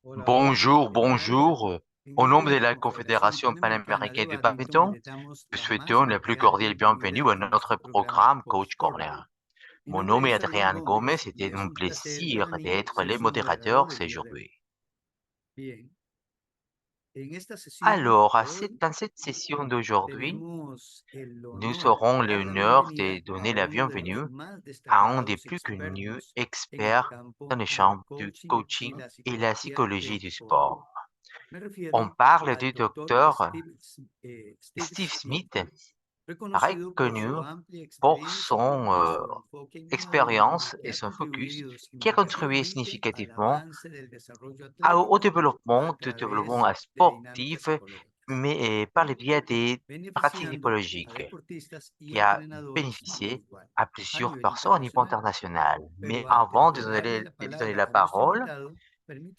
Bonjour, bonjour. Au nom de la Confédération panaméricaine du badminton, nous souhaitons la plus cordiale bienvenue à notre programme Coach Corner. Mon nom est Adrien Gomez, c'était un plaisir d'être le modérateur aujourd'hui. Alors, dans cette session d'aujourd'hui, nous aurons l'honneur de donner la bienvenue à un des plus connus experts dans le champ du coaching et la psychologie du sport. On parle du docteur Steve Smith, reconnu pour son expérience et son focus, qui a contribué significativement au développement sportif, mais par le biais des pratiques psychologiques, qui a bénéficié à plusieurs personnes au niveau international. Mais avant de lui donner la parole,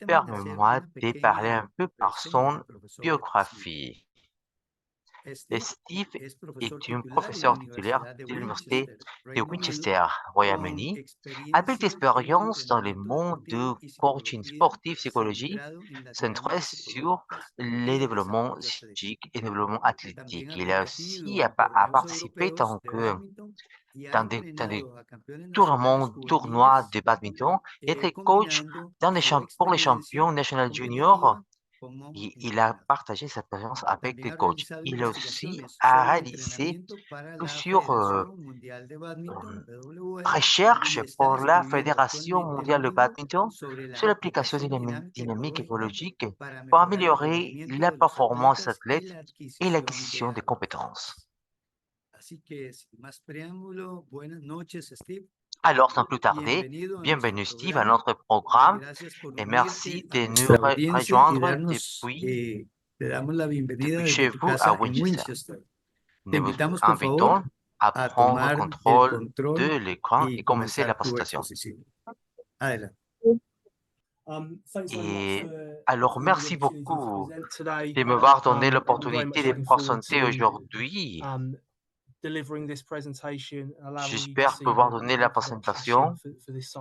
permets-moi de parler un peu par son biographie. Steve est un professeur titulaire de l'Université de Winchester, Royaume-Uni, avec d'expérience dans le monde du coaching sportif psychologie centré sur le développement psychique et le développement athlétique. Il a aussi a participé dans des tournois de badminton et était coach pour les champions national junior. Il a partagé sa expérience avec des coachs. Il aussi a réalisé plusieurs recherches pour la Fédération mondiale de badminton sur l'application dynamique écologique pour améliorer la performance athlète et l'acquisition de compétences. Alors, sans plus tarder, bienvenue Steve à notre programme et merci de nous rejoindre depuis chez vous à Winchester. Nous vous invitons à prendre contrôle de l'écran et commencer la présentation. Et alors, merci beaucoup de m'avoir donné l'opportunité de présenter aujourd'hui. J'espère pouvoir donner la présentation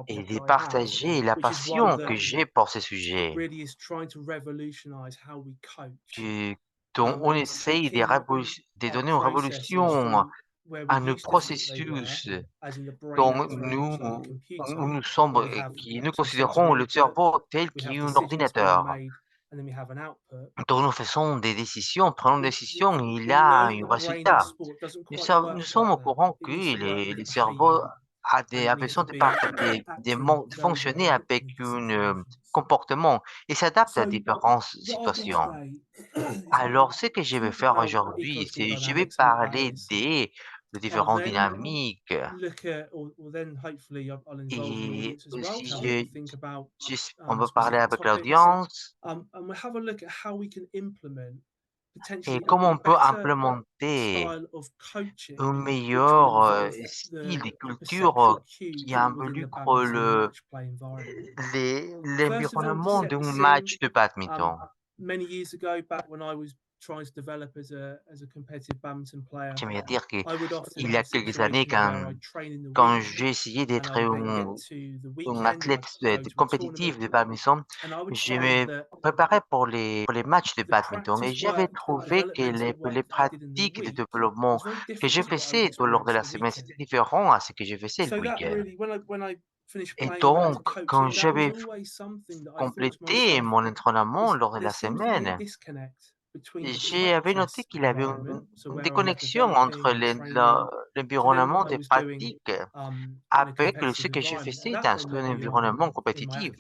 et de partager la passion que j'ai pour ce sujet, dont on essaye de donner une révolution à nos processus dont nous sommes et qui nous considérons le cerveau tel qu'un ordinateur. Dont nous faisons des décisions, prenons des décisions, et il y a un résultat. Nous sommes au courant que le cerveau a besoin de fonctionner avec un comportement et s'adapte à différentes situations. Alors, ce que je vais faire aujourd'hui, c'est je vais parler de différentes dynamiques et aussi on va parler avec l'audience et comment on peut implémenter un meilleur style de culture qui involucre l'environnement d'un match de badminton. J'aimerais dire qu'il y a quelques années, quand j'ai essayé d'être un athlète compétitif de badminton, je me préparais pour les matchs de badminton et j'avais trouvé que les pratiques de développement que je faisais lors de la semaine, c'était différent à ce que je faisais le week-end. Et donc, quand j'avais complété mon entraînement lors de la semaine, j'avais noté qu'il y avait une déconnexion entre l'environnement des pratiques avec ce que je faisais dans un environnement compétitif.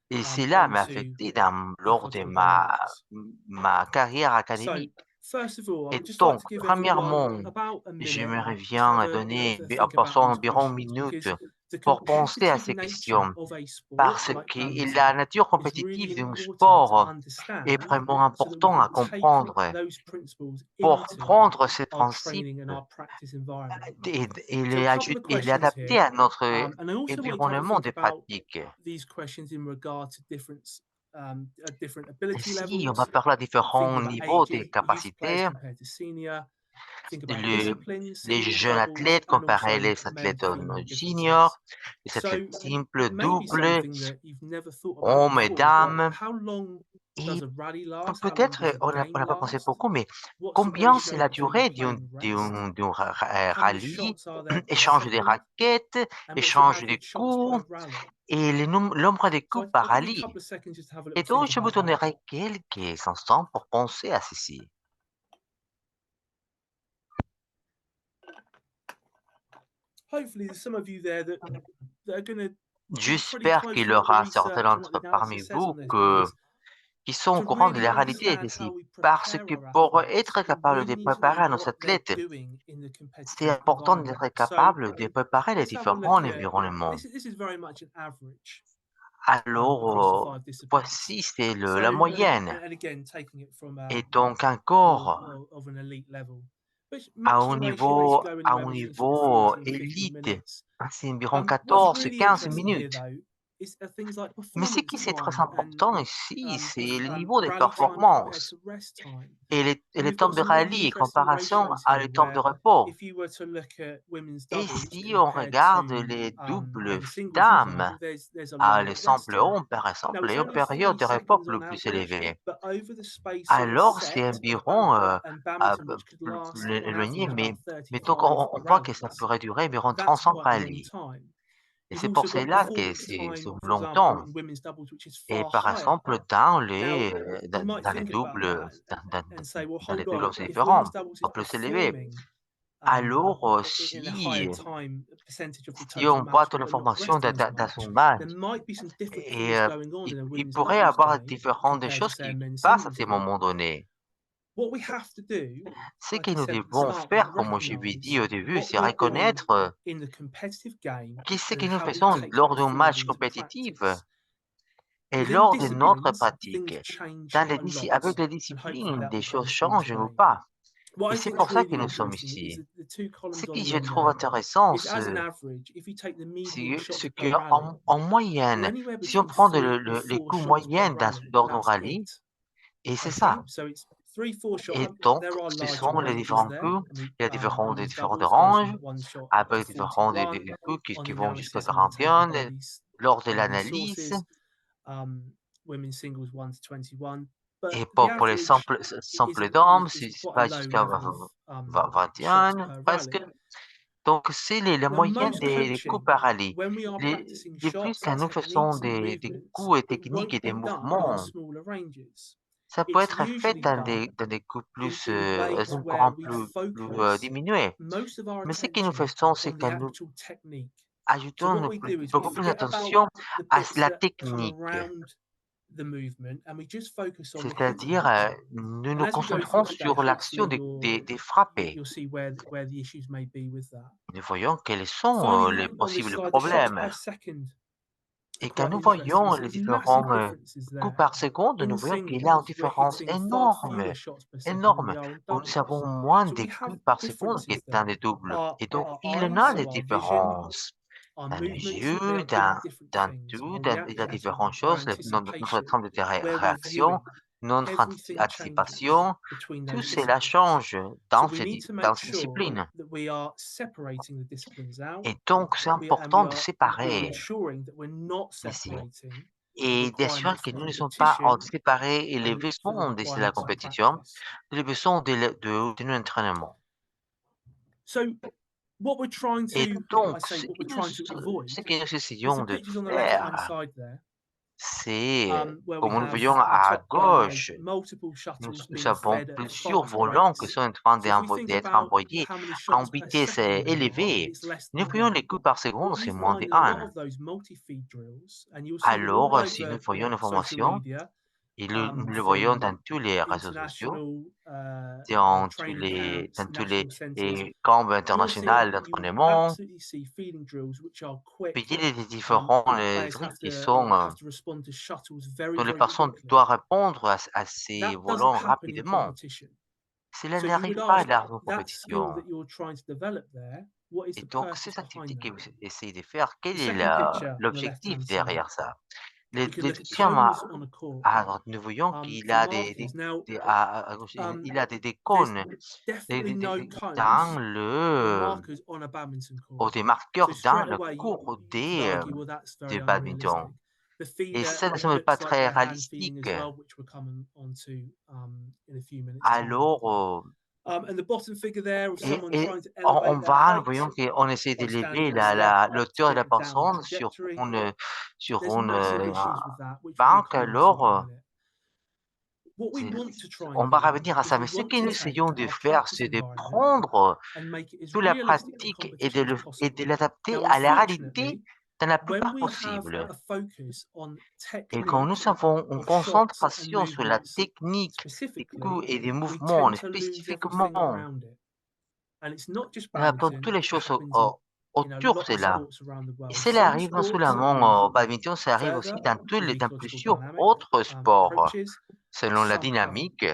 Et cela m'a affecté lors de ma carrière académique. Et donc, premièrement, j'aimerais bien donner environ une minute pour penser à ces questions, parce que la nature compétitive d'un sport est vraiment important à comprendre pour prendre ces principes et les adapter à notre environnement de pratique. Ici, on va parler à différents niveaux de capacités Think about Le- discipline, les singles, jeunes doubles, athlètes and comparés also les male athlètes female juniors, differences. les athlètes So simples, it may be doubles, something that you've never thought about hommes et before, but dames. how long Et does a rally last? How long peut-être, does a on game n'a pas pensé last? beaucoup, mais What's the combien c'est ratio la between durée play and rest? d'un How many rallye? shots are there per Échange des second? raquettes, And what's the échange des average shots per coups rally? et nombre de So coups par I'll give you a rallye. couple of seconds just to have a Et little donc, think je vous about that. donnerai quelques instants pour penser à ceci. Hopefully, there's some of you there that are going to be pretty J'espère close qu'il y to what the aura certains research and what the d'entre parmi analysis says on vous this, because qui sont au to courant de really la réalité de understand how ceci. we Parce prepare que our pour athletes, être we capable really de need to know préparer nos what they're athlètes, doing in the c'est competitive important environment. d'être So capable de préparer les let's have a différents look at environnements. this is very much an average across the Alors, 5 disciplines. voici, c'est So la moyenne. and again, taking it from Et donc, un corps of an elite level. But à match durations go anywhere un between sort of niveau 14 and 15 élite, minutes. c'est environ What's 14-15 really interesting here, minutes. though, are things like Mais ce performance qui est très time and important ici, c'est le niveau de rally time compared performance to rest time. et And le we've temps got de some really rallye en interesting comparaison ratios à here le temps de where repos. if you were to look at women's Et doubles si on compared regarde to les doubles men's singles, for dames, example, there's a à longer le rest simple time. homme, par Now, exemple, it's et une only période 3 de repos seconds on plus average, élevée, but over the space of a alors c'est set of environ badminton and badminton, which could plus last on éloigné, average about mais donc 35 on voit que ça rallies, pourrait durer environ that's 35 quite a long rallyes. time. Et You've c'est pour also got cela que performance c'est time, for example, longtemps. in women's doubles, which is Et far par higher. exemple, dans Now, les, you might dans les think about doubles, that and say, well, dans les hold doubles on, aussi if women's différents, doubles is sont plus élevés. performing Alors, in a higher time percentage of the si total on voit match, toute but not l'information resting as dans much, son there match, might be some different et things going on in a il women's pourrait doubles avoir game différentes compared to, choses say, a qui men's passent à singles ces game. moments donnés. What we have to do, Ce like que I nous said at the devons start, is faire, comme je l'ai recognize dit au début, what c'est we're doing reconnaître in the competitive game qu'est-ce and que nous how we faisons take lors that d'un forward match into compétitif practice. et Within lors de notre disciplines, pratique. things change Dans les a lot, avec les and hopefully disciplines, that des will come choses through changent ou today. pas. What Et I c'est think is pour ça que really nous sommes interesting is ici. that the 2 Ce columns on que the je end trouve there intéressant, is, as an average, if you take the median c'est shots per rally, qu'en we're moyenne, anywhere si on between prend 3 and les 4 coups shots per moyens rally. lors d'un That's rallye, it. et c'est Okay, ça. so it's 3-4 shots. Et donc, There are ce larger sont les ranges différents there. coups, I mean, il y a des women's différentes doubles goes ranges, from 1 shot up to avec différents 41 des coups on qui the vont jusqu'à analysis and then taken 41 by these lors de l'analyse. sources. Women's singles 1 to 21. But Et the pour les average simples d'hommes, c'est quite a pas low jusqu'à level of 21 shots per presque. rally. Donc, c'est la Now, moyenne most des coaching, coups par rallye. when we are practicing De plus, shots quand and nous faisons techniques and des movements, coups et it techniques et won't des be done in mouvements, smaller ranges. ça peut It's être fait usually done dans des coups plus, in weights where encore we plus focus diminués. most of our Mais ce que nous attention faisons, c'est on que the nous actual technique. So ajoutons what we do is we beaucoup plus forget about d'attention the à bits la that come technique. around the movement and we just focus on the hitting C'est-à-dire, it. nous And nous as we go through concentrons today, sur l'action hopefully des frappés. you'll see where the issues may be with that. Nous voyons quels sont Finally, les on this possibles slide, the shots problèmes. per second are Et quand quite nous interesting. voyons So les there's différents massive differences coups there. par seconde, In nous the voyons qu'il y a une singles, we're différence hitting far énorme, fewer shots per second than énorme, we are in où nous avons doubles. moins So de we have coups par seconde que differences dans there. les doubles. Et donc, Our il y en eyes, a so des our vision, différences our dans les movements, they yeux, are doing different dans things. tout, Our il y a reactions, différentes our choses, notre anticipation, temps de where we're réaction, viewing, notre everything changes anticipation, between tout those cela disciplines. change So dans we need to dans make ces sure disciplines. that we are separating the disciplines out. Et donc, c'est And we important de are séparer ensuring that we're not ici separating the et d'assurer requirements que for nous ne sommes pas en competition séparer les and for the besoins de la requirements for compétition, practice. les besoins de notre entraînement. So what we're trying Et to, donc, what we're trying to avoid, ce que nous there's essayons some de pictures on the left-hand faire, side there, c'est, where we comme nous have voyons the à top right there, gauche, multiple shuttles nous being avons fed at plusieurs fast volants qui rates. sont en train So if we think d'être about envoyés how many en shots per vitesse second there are, élevée. it's less Nous than voyons one. les coups par seconde, What c'est you moins de find in a lot 1. of those multi-feed drills, and you'll see them all Alors, si nous over voyons social l'information, media, et nous le voyons from dans tous les réseaux sociaux, international dans training camps, tous national centres, camps internationaux you will d'entraînement, absolutely see feeding drills which are quick. puis il y a des différents Players drills qui have to respond to shuttles very, dont les very personnes quickly. doivent répondre à ces That doesn't volants happen in rapidement. competition. Cela So you n'arrive would pas ask, lors d'une that skill compétition. that you're trying to develop there, what is Et the donc, ces purpose behind activités que that? vous essayez de faire, quel The est second picture on the l'objectif left-hand side. derrière ça? We can les look at deuxièmes, cones on a court alors nous voyons qu'il for a markers. Now, à gauche, il a des there's cônes definitely no dans cones or markers on a badminton court. ou des So marqueurs dans straight le away, cours you could argue, well, that's de very badminton. unrealistic. The Et feeder ça ne semble pas looks like très they're hand feeding réalistique. as well, which we're coming onto in a few minutes' time. Alors, And the bottom figure there of someone et trying to on elevate their va, nous height voyons qu'on essaie by d'élever standing on a leg to l'auteur de get la a downward personne trajectory. sur There's une massive issues with that, which we're going to banque. come on to in a Alors, minute. What we c'est- want to try on and va do revenir à is ça. we Mais ce want que to nous take essayons de our faire, practice c'est de environment prendre and make it as toute la realistic for pratique competition as et possible. de l'adapter Now, à la réalité unfortunately, dans la when plupart we have possible. a focus on Et quand technique nous avons une of shots and concentration sur la movements technique des coups specifically, et des we mouvements tend to lose everything spécifiquement, around it. And it's not just nous apprenons badminton, toutes les it choses happens in a autour de lot of cela. sports around the Et world. cela Some arrive non sports seulement involve au badminton, ça arrive aussi further dans ecological plusieurs dynamic autres sports. approaches, Selon la some don't. dynamique,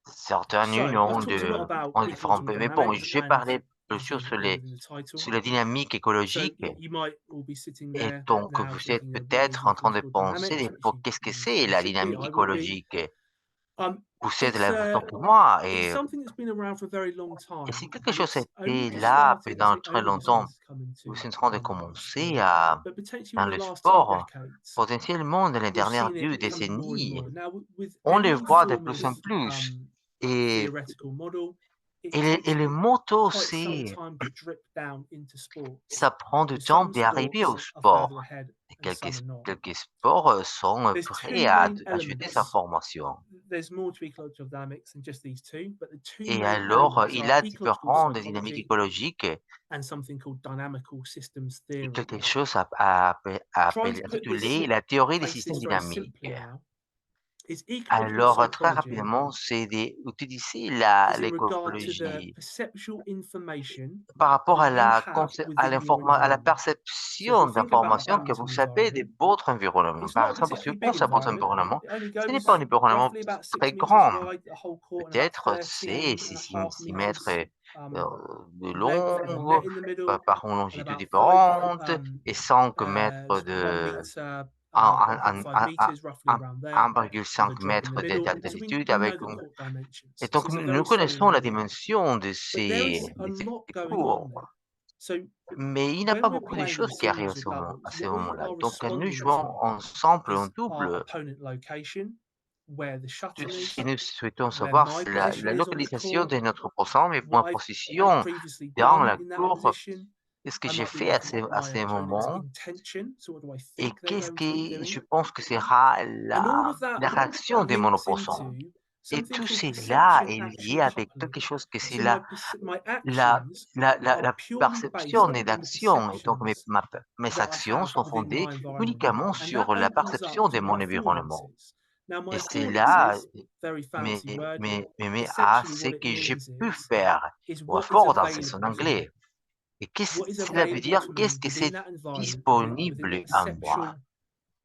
certains So I've talked a lot ont about différents. ecological Mais bon, dynamics j'ai and parlé bien sûr using all within the title. sur la dynamique So écologique. you might all be sitting Et there donc, now vous êtes thinking of what is peut-être en train de ecological penser dynamics, which qu'est-ce que c'est you la should be. dynamique I would be. écologique. Vous êtes It's la raison pour moi. it's something that's been around for a very long Et time, si quelque and chose it's only était just là starting to pendant take très over, longtemps, starting to come vous into êtes en train de the commencer sport. But potentially in dans the le last 2 sport, decades, potentiellement dans les we've dernières seen it 2 becoming more and décennies, more. Now, with on les any voit de form of plus en plus. Et, theoretical model, it et takes le moto, quite some time to drip down into sports. ça prend du So temps some d'arriver au sports are further sport. ahead Et and some are not. quelques sports sont There's prêts two main ajouter sa elements. formation. There's more to ecological dynamics than just these two, but the two Et main alors, elements il are a ecological différentes dynamiques psychology écologiques and something called dynamical systems et theory. quelque chose Trying to put this intitulé la théorie des place systèmes this very dynamiques. simply now is ecological Alors, très psychology rapidement, c'est d'utiliser is in regard to the l'écologie perceptual information par rapport that you have within your à la environment. So if we perception think about a d'informations que badminton vous savez de environment, votre environnement. it's Par not a exemple, si je particularly big pense à votre environment. environnement, It only ce n'est pas un goes environnement roughly about très 6 meters grand. wide, the whole court, and about Peut-être c'est 13 and a half 6 mètres meters de length with a long, net in the middle, par une and longitude about différente, et 5 mètres 1 meter, un- 1.5 meters, roughly un- around there, with 1,5 a drop in the mètres middle. So d'altitude we avec know the court dimensions. et So donc it's a nous very small connaissons la environment. dimension But there is a de ces lot going on cours, there. So mais il n'y a when pas we're beaucoup de playing choses qui arrivent singles or à doubles, ce what we moment-là. are Donc nous responding jouons to ensemble en is our double. opponent location, where the Tout shuttle ce que is, nous souhaitons where savoir, my c'est position la is on the localisation court, de notre pourcent et ma what I've position previously dans done la in that cour, position. qu'est-ce que I j'ai might be fait looking at à my ces opponent's moments intention. So what do I et think they're qu'est-ce going to be que je doing? pense que sera And all of that la réaction de mon links opposant. into Et something tout called cela perception est lié action avec coupling. quelque chose que c'est So my la, actions are la purely perception based et on the d'action. Et donc perceptions mes that I actions have sont within fondées my environment. uniquement And that sur la opens up perception to de mon my environnement. affordances. Now, my Et c'est affordances, very mais, fancy word, ce essentially what it que j'ai means pu faire, is ou what is affordance, c'est en available to me. anglais. Et qu'est-ce What que is cela veut available dire? to me Qu'est-ce que within c'est that environment, within the disponible à moi?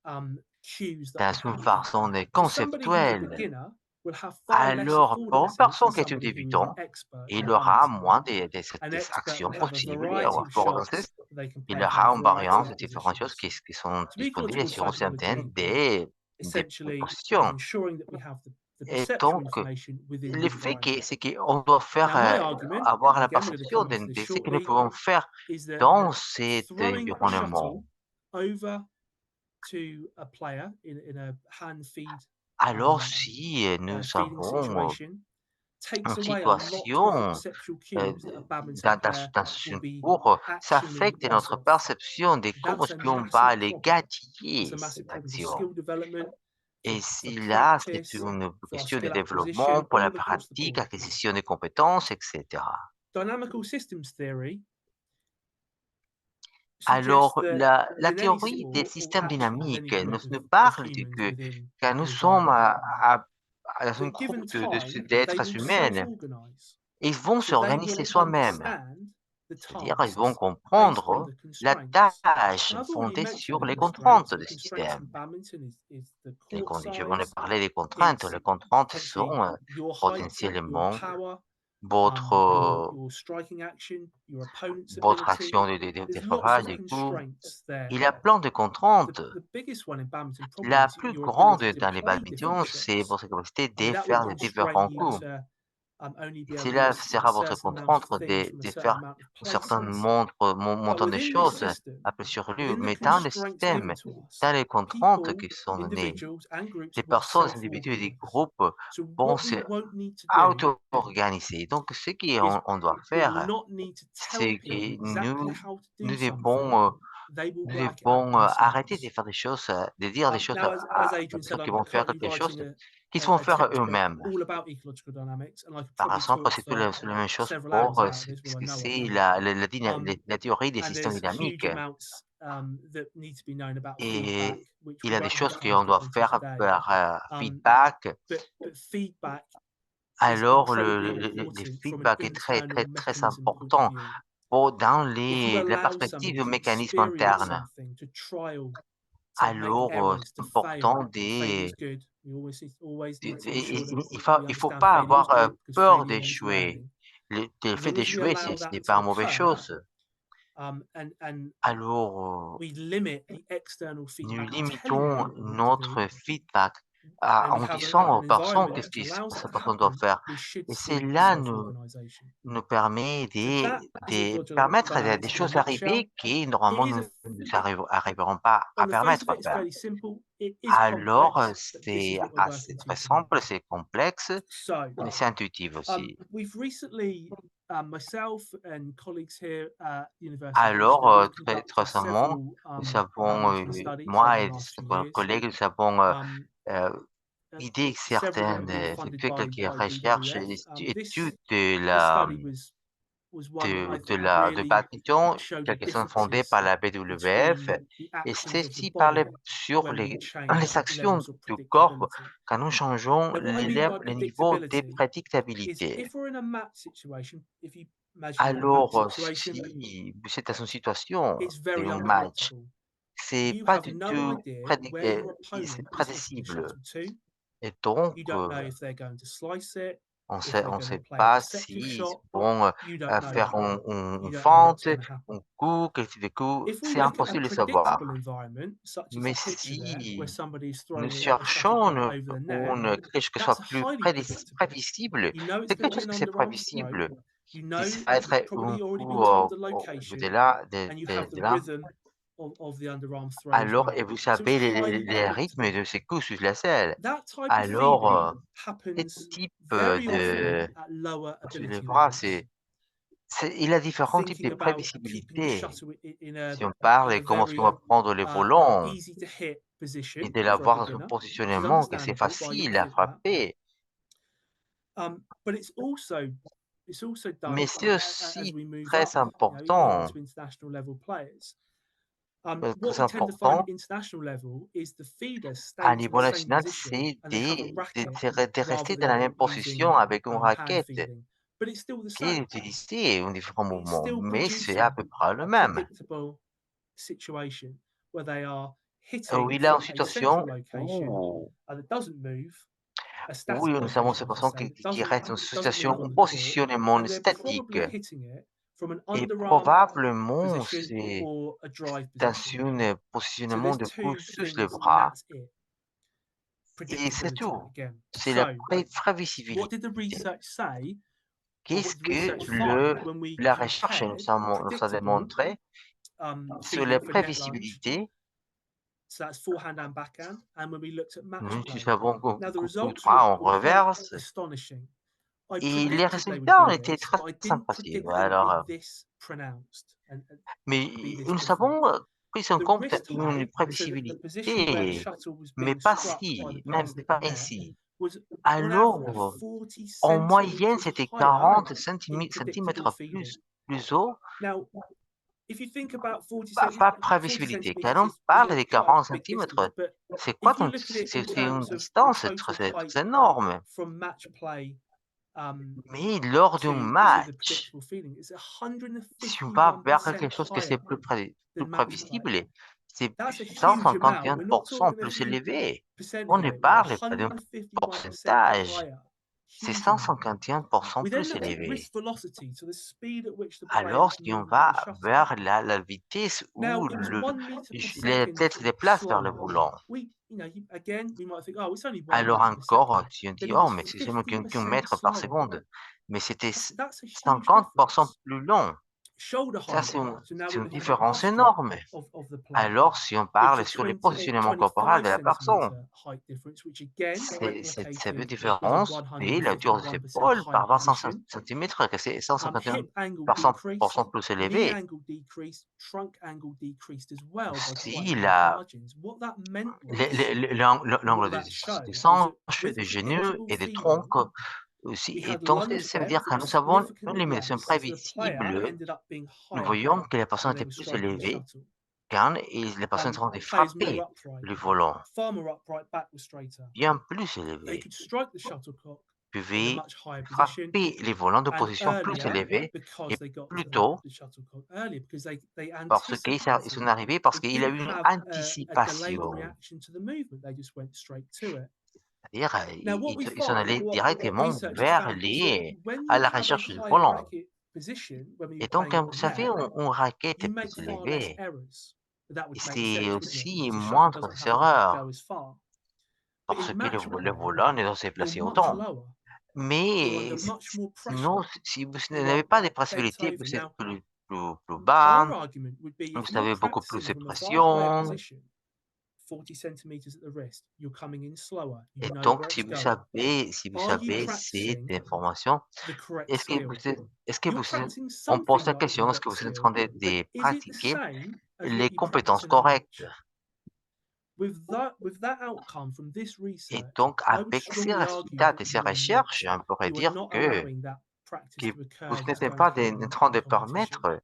perceptual cues that I Dans une have. façon So somebody who's a conceptuelle. beginner will have far less Alors, pour une affordances than personne qui est un somebody who is an débutant, expert in il aura badminton. moins An des expert actions will have a possibles et variety of affordances. shots they can Il play from a aura une variety variance of de différentes choses positions. qui sont So disponibles ecological sur une certaine psychology des essentially is positions. ensuring that we have the Et perceptual donc, information within the le fait environment. c'est qu'on doit faire, Now, my argument, avoir and la again, we're going to perception come onto this de ce que nous shortly, pouvons faire is that dans cet throwing a environnement. shuttle over to a player in a hand feed Alors, si nous feeding avons situation takes une away a lot of the situation perceptual euh, cues that a badminton player dans will une be cour, ça actioning affecte lots notre of. perception de comment That's est-ce a qu'on va massive les problem. That's gâtiller, a cette massive problem for action. skill development, Et for si là, c'est practice, une for our question de skill développement acquisition, pour la all across the pratique, board. acquisition de compétences, etc. Dynamical systems theory suggests Alors, that la in any théorie des sport, or systèmes actually with dynamiques any group nous of parle de humans que within quand an nous sommes environment, dans un that given groupe time, they d'êtres will humains, self-organize. ils vont So they will s'organiser soi-même. understand the C'est-à-dire, ils vont tasks based on comprendre the la constraints. tâche Now, I've already fondée mentioned sur the les constraints. contraintes The du constraints système. in badminton is the court Je vais en size. parler des contraintes. It's Les contraintes potentially sont your height, your potentiellement power, votre, your striking action, your opponent's votre ability. action de There's lots frappage of et tout. constraints there. Il y a plein de contraintes. The biggest one in badminton probably La is plus your grande ability to dans les play different badminton, c'est shots. votre capacité de That will faire de constrain différents you coups. to only be Et able to hit cela a sera votre certain amount of contrainte things from a de certain faire amount of un certain places. But montant de within this choses system, appelées sur lui. within the Mais dans le constraints given système, to us, dans les contraintes people, qui sont données, individuals and groups les will personnes, les individus et les self-organize. groupes So vont what se we won't need to do auto-organiser. Donc, ce is qu'on doit we will faire, not need to tell c'est people que exactly how to nous do something. devons, They will nous work it out devons arrêter de themselves. faire des choses, de dire des choses Now, as à Adrian said, ceux qui I'm vont faire currently quelque chose writing qu'ils vont a faire textbook eux-mêmes. all about ecological dynamics, and I could Par probably exemple, talk c'est for la même chose several hours pour about ce this. Well, I que know I c'est can. la théorie des And systèmes there's dynamiques. huge amounts that need to be known about feedback, Et which il we y a des won't have choses time to qu'on get doit onto faire today. par feedback. But feedback is Alors, incredibly le important from an feedback est très, internal très, très mechanism point of important view. dans If you la allow perspective somebody du to mécanisme experience interne. something, to trial, to make Alors, errors, c'est to important fail, failure is good. We always need to ensure that we il faut understand pas failure is avoir good because peur failure means d'échouer. learning. Le As fait long as we d'échouer, allow ce that n'est to pas une mauvaise occur, chose. and Alors, we limit the external nous feedback by telling limitons people what to do, notre feedback and we en have disant aux an personnes environment qu'est-ce which que allows that cette to personne doit happen, faire. we should Et see cela self-organization. nous permet So that is de ecological permettre des dynamics in a choses nutshell. arriver qui It normalement is nous arriveront pas on à the face of permettre it, de it's faire. fairly simple. It is Alors, complex, but this is c'est what we're assez working to très today. simple, c'est complexe, So, mais c'est intuitif aussi. we've recently, myself and colleagues here at the University of Alors, Gloucester, we've très conducted récemment, several nous avons, badminton studies over moi the et last few certains years. collègues, nous avons euh, idée Several that have certaine been funded d'effectuer quelques by recherches BWF. et This études study was one that I thought de really badminton, showed the quelques sont fondées differences par la BWF, between the et actions of the ceci parlait body sur when we les change actions levels of du corps predictability. quand nous changeons Now, what I mean by le niveau de predictability is prédictabilité. if we're in a match situation, if you imagine you're in a match Alors, situation, si vous êtes dans une situation it's de very match, unpredictable. c'est You pas have du no tout idea where your c'est opponent is hitting a prédicible. shuttle to. Et donc, You don't know if they're going to slice it, if they're on going to sait play a pas deceptive s'ils shot. vont You don't know faire that. une You don't know what's fente, going to un happen. coup, quel type de coup, If we c'est look at a impossible de savoir. predictable environment, such as Mais the picture there, where si somebody's nous throwing a cherchons shuttlecock over the net, quelque chose qui that's soit plus highly predictable. prévisible, You know it's c'est going to quelque be chose an qui c'est underarm throw. prévisible, You qui know va it's être un probably already coup been told the location, au-delà and you have the de là, rhythm of the underarm throw as alors, well. et vous So it's savez highly les rythmes predictable. de ces coups sur la selle. That type of Alors, feeding ce happens type very often at lower sur les ability bras, levels. il a différents types de Thinking about keeping the prévisibilité. shuttle Si on parle in de a comment est-ce qu'on va very prendre les volants easy to hit et position de for a l'avoir dans un beginner, which is positionnement que c'est understandable why you facile would à think that. frapper, But it's also mais done c'est as aussi we move très up, even important, to international level players. What très we tend to find at important international level is the feeder à stays in the niveau same national, position c'est and they have a racket de rather rester dans la than même using position avec une hand raquette feeding. But it's still the qui est same. utilisée en différents It's mouvements, still mais c'est à producing peu près le a même. predictable situation where they are Où hitting il a une from a situation central location that doesn't move, a où static nous avons location, cette I should personne say, that qui reste dans une doesn't move situation, on un the court, positionnement and they're statique. probably hitting it from an Et underarm probablement, position or a drive dans position. un So positionnement there's de coude two sur le things, and bras, that's it. et c'est Predictability tout. again. C'est la So, what prévisibilité. did the research say, or what Qu'est-ce did the que research find when we la recherche compared nous a predictable démontré sur la feeding for net lunge? prévisibilité? So that's forehand and backhand. And when we looked at match Nous play, avons now the coup results droit en were quite reverse astonishing. I et les predicted they would résultats be étaient this, très but I didn't sympathiques. predict they would be Alors, this pronounced and mais be this nous different. avons pris en The compte wrist une height, so that the position where the prévisibilité, shuttle was mais being pas struck by the si, même person at the pas net, ainsi. was on average Alors, 40 en moyenne, centimeters c'était higher 40 in predictable centimètres feeding. plus haut. Now, if you think about 40 Pas prévisibilité. Quand centimeters on is parle de quite a 40 big centimètres, distance, but c'est quoi if you look at it in c'est une terms of the distance total height très énorme. from match play Mais lors d'un to the match, predictable feeding, it's si on va vers 151% quelque chose que c'est higher plus than match play. prévisible, c'est That's a huge amount. We're not 151% talking a plus few élevé. percent On ne here. We're parle pas d'un 151% pourcentage. higher c'est huge amount. 151% We then plus looked at élevé. wrist velocity, so the speed at which the player Alors, was si on moving to the va shuttle. vers la vitesse Now, où it was 1 meter per second l'athlète se déplace vers le slower. volant. Again, we might think, oh, it's only 1 Alors meter per encore, second. tu But dis, it oh, was mais c'est seulement 50% qu'un mètre par slower. seconde. Mais c'était That's a huge 50% difference. plus long. Shoulder Ça, height. So now c'est we're une looking at the différence posture énorme. of the player. Alors, si on It was parle a sur le 20, positionnement corporel 25 de la personne, centimeter height difference, which again cette replicated différence, with et a la hauteur des 151% épaules higher par 25 position. cm, que c'est Hip angle decreased, 151% plus knee élevé. angle decreased, trunk angle decreased as well by quite Si large margins. What that meant was, l'angle what des that showed was that hanches, with des genoux predictable et des feeling, troncs aussi. we Et had donc, lunge ça veut dire depth que that nous was avons une significantly limitation less, so the player prévisible. ended up being Nous higher voyons que la personne when they était were plus striking the élevée shuttle. quand la personne se rendait Players more frapper upright, le volant, far more upright, back was straighter. bien plus They élevé. could strike the shuttlecock in a Pouvait much higher position frapper les volants de and position plus earlier élevée because et they got plus to tôt the shuttlecock earlier because they parce qu'ils anticipated. sont arrivés parce They qu'il y a didn't eu une have a delayed anticipation. reaction to the movement. They just went straight to it. C'est-à-dire, Now, what we ils sont find, allés what directement researchers vers found was that when à you la have a recherche du higher volant. racket position, when we Et were donc, playing at vous the savez, net, on raquette you est make plus far less élevé. errors. That would Et make c'est sense, wouldn't it? aussi Because the shuttle moindre doesn't des have to go erreurs as far. But parce in que match le play, volant ne doit se you're déplacer much autant. lower. You're Mais under much more sinon, pressure. si vous You n'avez are pas de bent possibilités over. Now, plus bas, our argument would be vous if you're avez beaucoup plus practicing de from a far higher pression. position, 40 centimeters at the wrist, you're coming in slower. You Et know donc, where si it's vous going. Are you savez cette practicing information, the correct est-ce que skill? est-ce que You're practicing on pose something la like the question, est-ce que correct vous êtes en skill, train but de is it the pratiquer same as les what you practice compétences in a correctes? match? With that outcome from this Et research, donc, I would avec ces strongly argue résultats de that ces you are not. recherches, on pourrait You are dire not allowing that que practice to vous occur just n'êtes going pas through en train one de competition. permettre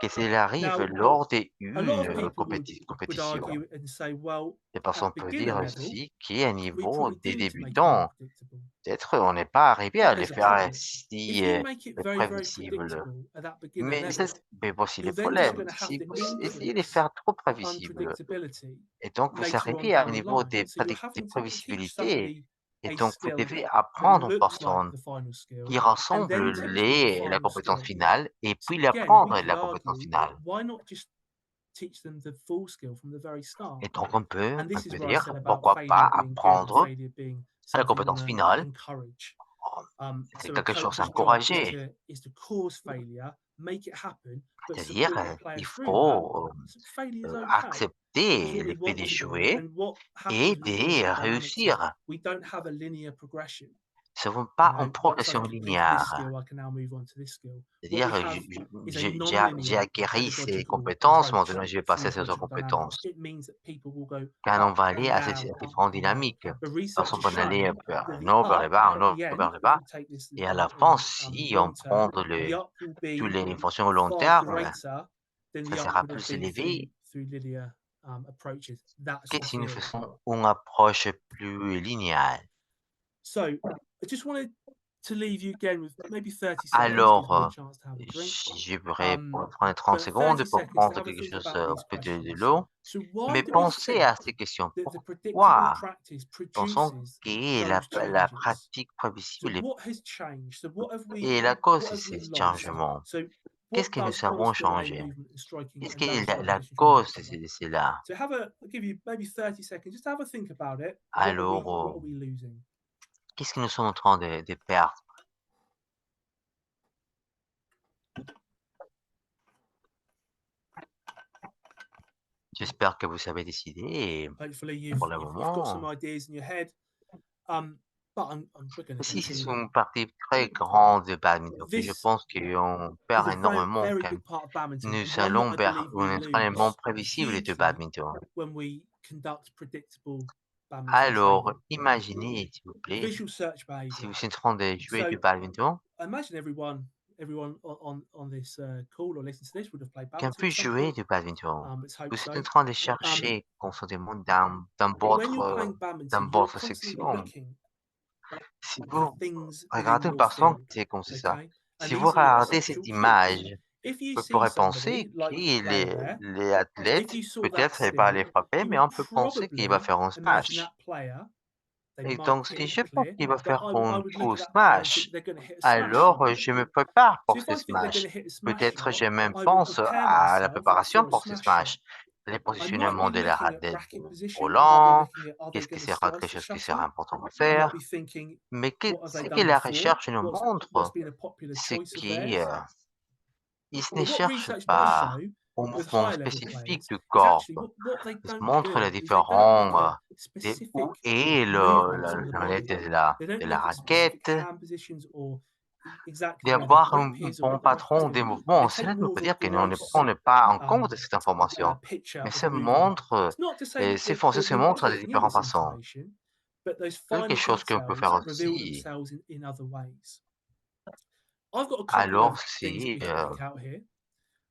que cela arrive Now, lors a lot of d'une people would compétition. argue and say, well, Et parce at qu'on peut beginner dire level, aussi qu'à we niveau probably des do need to make it more débutants, predictable. peut-être on n'est pas arrivé But à les there's a faire problem. If si you make it very, very prévisibles. predictable at that beginner Mais level, voici le you're then just problème. going to have Si to vous essayez de increase faire trop the prévisible, unpredictability et donc vous later on arrivez à un down the niveau line. So you're des having to teach prévisibilités, somebody et a donc vous skill devez that apprendre aux looks like personnes the final skill qui and then rassemblent teach them the la final compétence skill. finale et So puis again, we l'apprendre could la compétence argue, finale. why not just teach them the full skill from the very start? Et donc And on this is peut where I dire said about pourquoi pas failure being good and apprendre failure being la something we compétence want to finale. encourage. C'est So a quelque chose à coach's job encourager. is to cause failure, make it happen, but C'est-à-dire, support the player il through that. faut So failure is okay because accepter what le we fait want to do d'échouer and what et happens with de leadership dynamics is réussir. we don't have a linear progression. Ce ne sont You pas en know, once I've progression completed this linéaire. skill, I can now move on to this skill. What C'est-à-dire, we have is a j'ai non-linear acquéri ces pedagogical compétences, approach maintenant je vais passer through à ces autres coaching dynamics. compétences. It means that people will go Quand on up va aller and à ces down, up différentes and down. dynamiques, But parce research qu'on has peut aller shown vers that un the haut, vers le up bas, un at haut, the end, vers le if bas. we take this Et à la fin, si on long prend term, the up will tous be les fonctions au long far terme, greater than ça the up sera would have plus been élevé through linear approaches. That's que the si nous theory. faisons une approche plus linéaire. So I just wanted to leave you again with maybe 30 seconds, gives me a Alors, chance to have a drink. je pourrais prendre 30 But 30 secondes pour seconds to prendre have a quelque think chose, about un these peu de questions. l'eau. So why Mais do we pensez think à ces questions. that the predictable Pourquoi practice pensons produces que those la changes? pratique So prévisible what has changed? So est la cause what de have we ces lost? changements? So Qu'est-ce what que nous does avons constant aim changé? movement and striking Qu'est-ce and qui est balancing la position cause combination like? de cela? So I'll give you maybe 30 seconds just to have a think about it. Alors, What are we losing? qu'est-ce que nous sommes en train de perdre? J'espère que vous savez décider. Et Hopefully pour le you've got some moment, ideas in your head. But we're going to si c'est continue. une partie très grande de badminton, je This pense qu'on is perd a very, énormément very quand big part of badminton, nous and one that allons I vers believe we un entraînement lose prévisible de hugely badminton. when we conduct predictable badminton Alors, training. imaginez, s'il vous plaît, Visual search si behavior. vous êtes en train de jouer du So badminton, I imagine everyone on this call or listen to this would have played qu'un badminton peut at some jouer point. du badminton. Let's hope Vous êtes en so. train de chercher constantement dans When you're playing badminton, you're votre constantly section. looking Si for vous things within regardez une your personne, field. c'est comme c'est ça. Okay, and Si vous these are your regardez perceptual cette cues. image, If you vous see pourrez somebody penser que like the player there, les if athlètes, you saw that peut-être, il va skill, les frapper, you mais would on peut penser qu'il va probably faire un imagine smash. that player Et donc, si je pense qu'il va faire I un would look coup at that player and think smash, they're going to hit a smash shot. alors je me prépare So pour if ce I think they're going smash. to hit a smash Peut-être shot, je même I will pense prepare à la myself préparation for a pour ce smash shot. smash. Les I might be positionnements looking at du racket position. I might be volant, looking at, are they qu'est-ce qui going to sera quelque slice the chose qui sera shuttle? important à I might faire. be thinking, Mais what have ce they que done la before? recherche nous What's montre, been a popular c'est choice of theirs? qu'ils ne But what cherchent research does pas show au with mouvement higher level spécifique players du is actually corps. what they Ils don't montrent les do is they don't look différents, at où specific est movements of the l'aile body. They don't de la look at specific raquette, hand positions or exactly where the d'avoir grip un is or bon what the racket's patron doing. des They mouvements. take Cela ne veut more pas of a dire qu'on gross n'est pas en compte de cette information, picture mais of a movement. montre, It's not to say that ces fonctions se we're not montrent de taking in différentes this façons. information, but those Quelque finer chose qu'on peut faire details reveal aussi, themselves in other ways. I've got a couple alors of things that we can pick out here.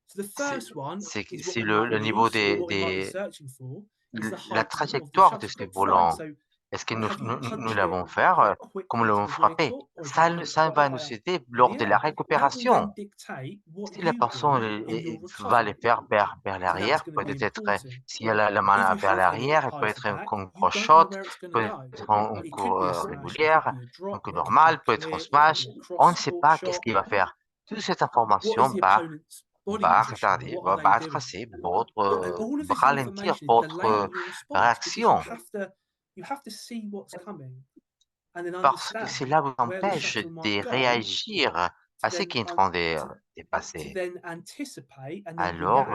So the first one is what c'est we might le niveau use or what we might be searching for is the la height of the trajectoire de ce shuttlecock flight. volant. So Est-ce que have you nous punched it l'avons faire, quite quickly comme nous into l'avons the frappé? vehicle, or have you punched Ça it va nous higher aider in lors the de la air? That will then récupération. dictate what Si la you personne do in your va aller recovery. vers So that's l'arrière, going to be peut-être, important. s'il y a la If main you vers have the l'arrière, rope elle peut high as the être un back, you cross don't know shot, where it's going to peut go. être un It could coup be a smash, it could régulière, be a un drop, coup it could be a normal, peut être un clear, it could be smash. a On cross ne sait court pas qu'est-ce shot. qu'il va faire. Toute cette What is information the opponent's body va position? retarder, What are they va doing? tracer And all of this ralentir information is votre delaying your response because réaction, you have to see what's coming and then parce que understand cela vous where the empêche shuttle might de go réagir to à ce then qui est en train de to passer. then anticipate and then Alors,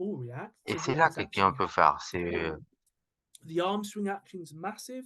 react et to c'est what là has que actually qu'on peut happened. faire. The arm swing action is massive.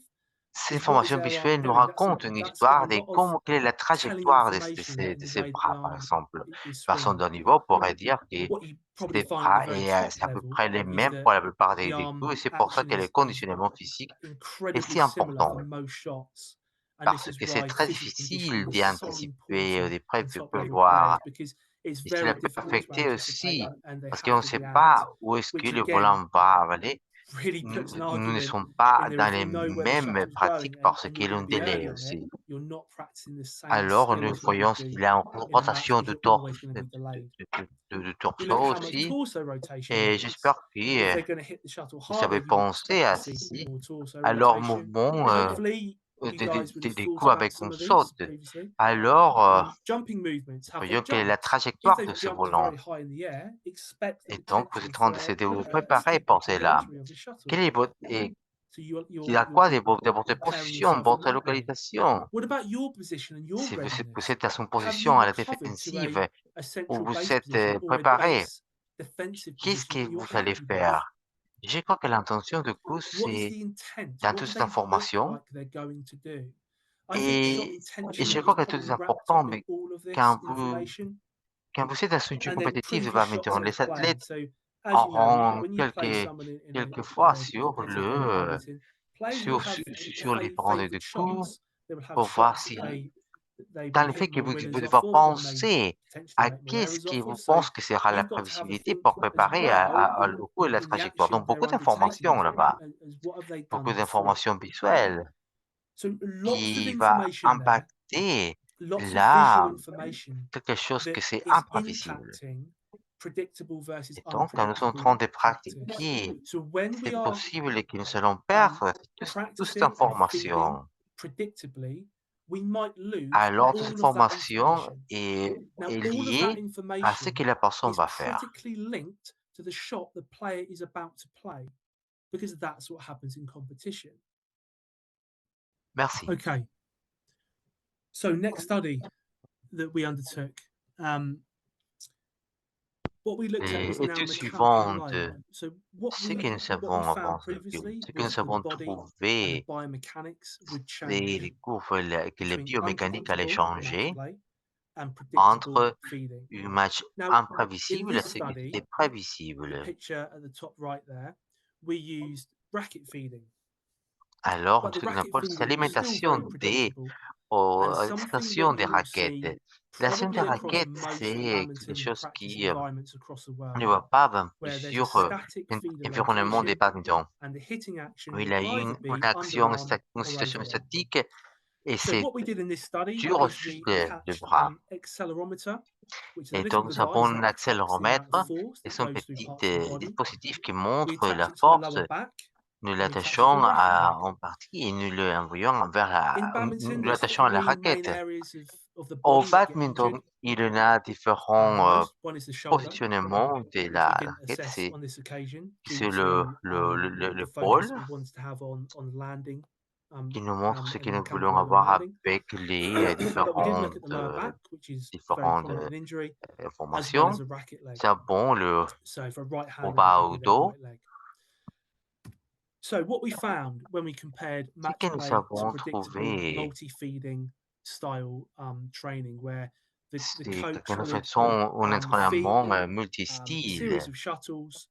Ces Is what is informations their arm visuelles nous doing? racontent une That's got a histoire de lot of quelle est la telling trajectoire information in de the ces way that the bras, par arm exemple. is Personne swinging. de haut niveau pourrait dire que What you probably ces find at the bras, very et top c'est à peu level près les is mêmes that pour la plupart the des arm coups, et c'est pour ça action que le is conditionnement physique est incredibly si similar important. for most shots. And this Parce is que c'est why très physical difficile conditioning is so d'anticiper, important in top de level players prévoir. because it's Et cela very peut difficult to affecter anticipate aussi, and they parce have qu'on ne to sait react, pas où est-ce que which le again volant va aller. really puts an Nous ne argument sommes in pas there. dans If les you know where the mêmes shuttle's going pratiques parce and qu'il you're y a going un to be délai early on it, aussi. you're not practicing the same Alors, skill nous as what you voyons do qu'il y a une in a match rotation because de you're always going to be delayed. We look at torsion how much aussi, torso rotation et there is. j'espère If que they're going to hit the shuttle vous harder, avez you would pensé expect to à see ceci. more torso Alors, rotation. mouvement, Hopefully, you guys would have des thought coups about avec some une of these saute. previously. Alors, Jumping movements, have they voyons quelle est la jumped? If trajectoire de they've ce jumped volant. very high in the air, expect the Et donc, vous potential êtes en train for d'essayer de vous a préparer steeper pour cela. trajectory of the shuttle. Quelle est votre, et So il y a quoi de votre preparing position, yourself in votre that way. localisation? What about your position and your Si vous readiness? êtes à son Have you position à la recovered to défensive, a où central vous base êtes position or a préparé, base defensive qu'est-ce position que that you're vous allez happy with? faire? Je crois que l'intention de coup, What is c'est the intent? dans What toute do cette they look information. like they're going to do? I think shot Et, je intention is crois que tout est probably wrapped important, up in mais all of this quand vous, information. quand vous êtes dans un jeu And then compétitif de previous shots badminton, they've les played. athlètes So as you know, auront when you play someone quelques in fois a competitive game of badminton, players will have sur les bandes de favorite coups shots. They will have pour voir shots si, that they dans will le fait hit que more vous winners devez off of or may penser potentially à make more qu'est-ce errors que off vous of. So pensez que sera la you've got to have a prévisibilité thought pour as préparer well au coup et la in the trajectoire. action Donc, that they're beaucoup undertaking d'informations là-bas, as what have they done beaucoup before. d'informations visuelles So lots of qui va information there, impacter lots of visual là information quelque chose que that c'est is imprévisible. impacting predictable versus Et donc, quand nous sommes en unpredictable train de practice. pratiquer, So when we c'est are possible que nous allons perdre toute cette practicing and feeding information. predictably, we might lose Alors, toute cette all of that information information. Now, est all of that liée à ce information que la personne is va faire. critically linked to the shot the player is about to play because that's what happens in competition. Merci. Okay. So next study that we undertook, what we looked at was now L'étude mechanical suivante, alignment. So what ce que we nous avons found avancé, previously ce que was nous that the avons body and the trouvé, biomechanics would c'est change les courbes que les between biomécaniques allaient unpredictable match changer play and predictable entre feeding. un match Now, in imprévisible et this ce qui study, était the prévisible. picture at the top right there, we used bracket feeding. Alors, But the ce qu'on bracket appelle c'est feeding was still very l'alimentation predictable. And something that alimentation des you will raquettes. see L'alimentation des probably across raquettes, most c'est quelque badminton chose practice qui environments across the on ne world, voit pas dans where there's a plusieurs static feeder environnements des location badminton. and the hitting action Il will a either une be action, underarm une or situation overarm. statique et So c'est what we did in this study dur is juste we le attached bras. an accelerometer, which is a Et little donc, nous avons device un that clocks the amount of accéléromètre force et that son goes through petit parts of the body. dispositif qui We montre attach la it to the force lower back nous and we attach it to l'attachons a racket leg. en partie et nous l'envoyons In nous badminton, there's l'attachons à la three main raquette. areas of the Au body that get badminton, injured il y en a the différents most. One is the shoulder, positionnements de which we la didn't raquette. assess on this occasion due C'est to the l'épaule focus we wanted to have on landing qui nous montre ce and que the nous voulons mechanical load on avoir landing. avec les But we did look at the lower back, which is very différentes prominent in injury, as well informations. as a racket leg. C'est bon, So for a right au hander, bas that au would be their dos. right leg. So what we found when we compared Ce match que nous play to avons predictable trouvé, multi-feeding style training, where the c'est que coach nous would faisons un feed entraînement a series multistyle. of shuttles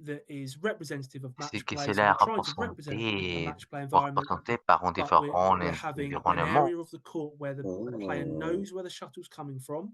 that is representative of C'est match que play. So cela est we're trying to represent a représenté, match play environment, représenté par un but différent we're having an environnement area of the court where the player où knows where the shuttle's coming from,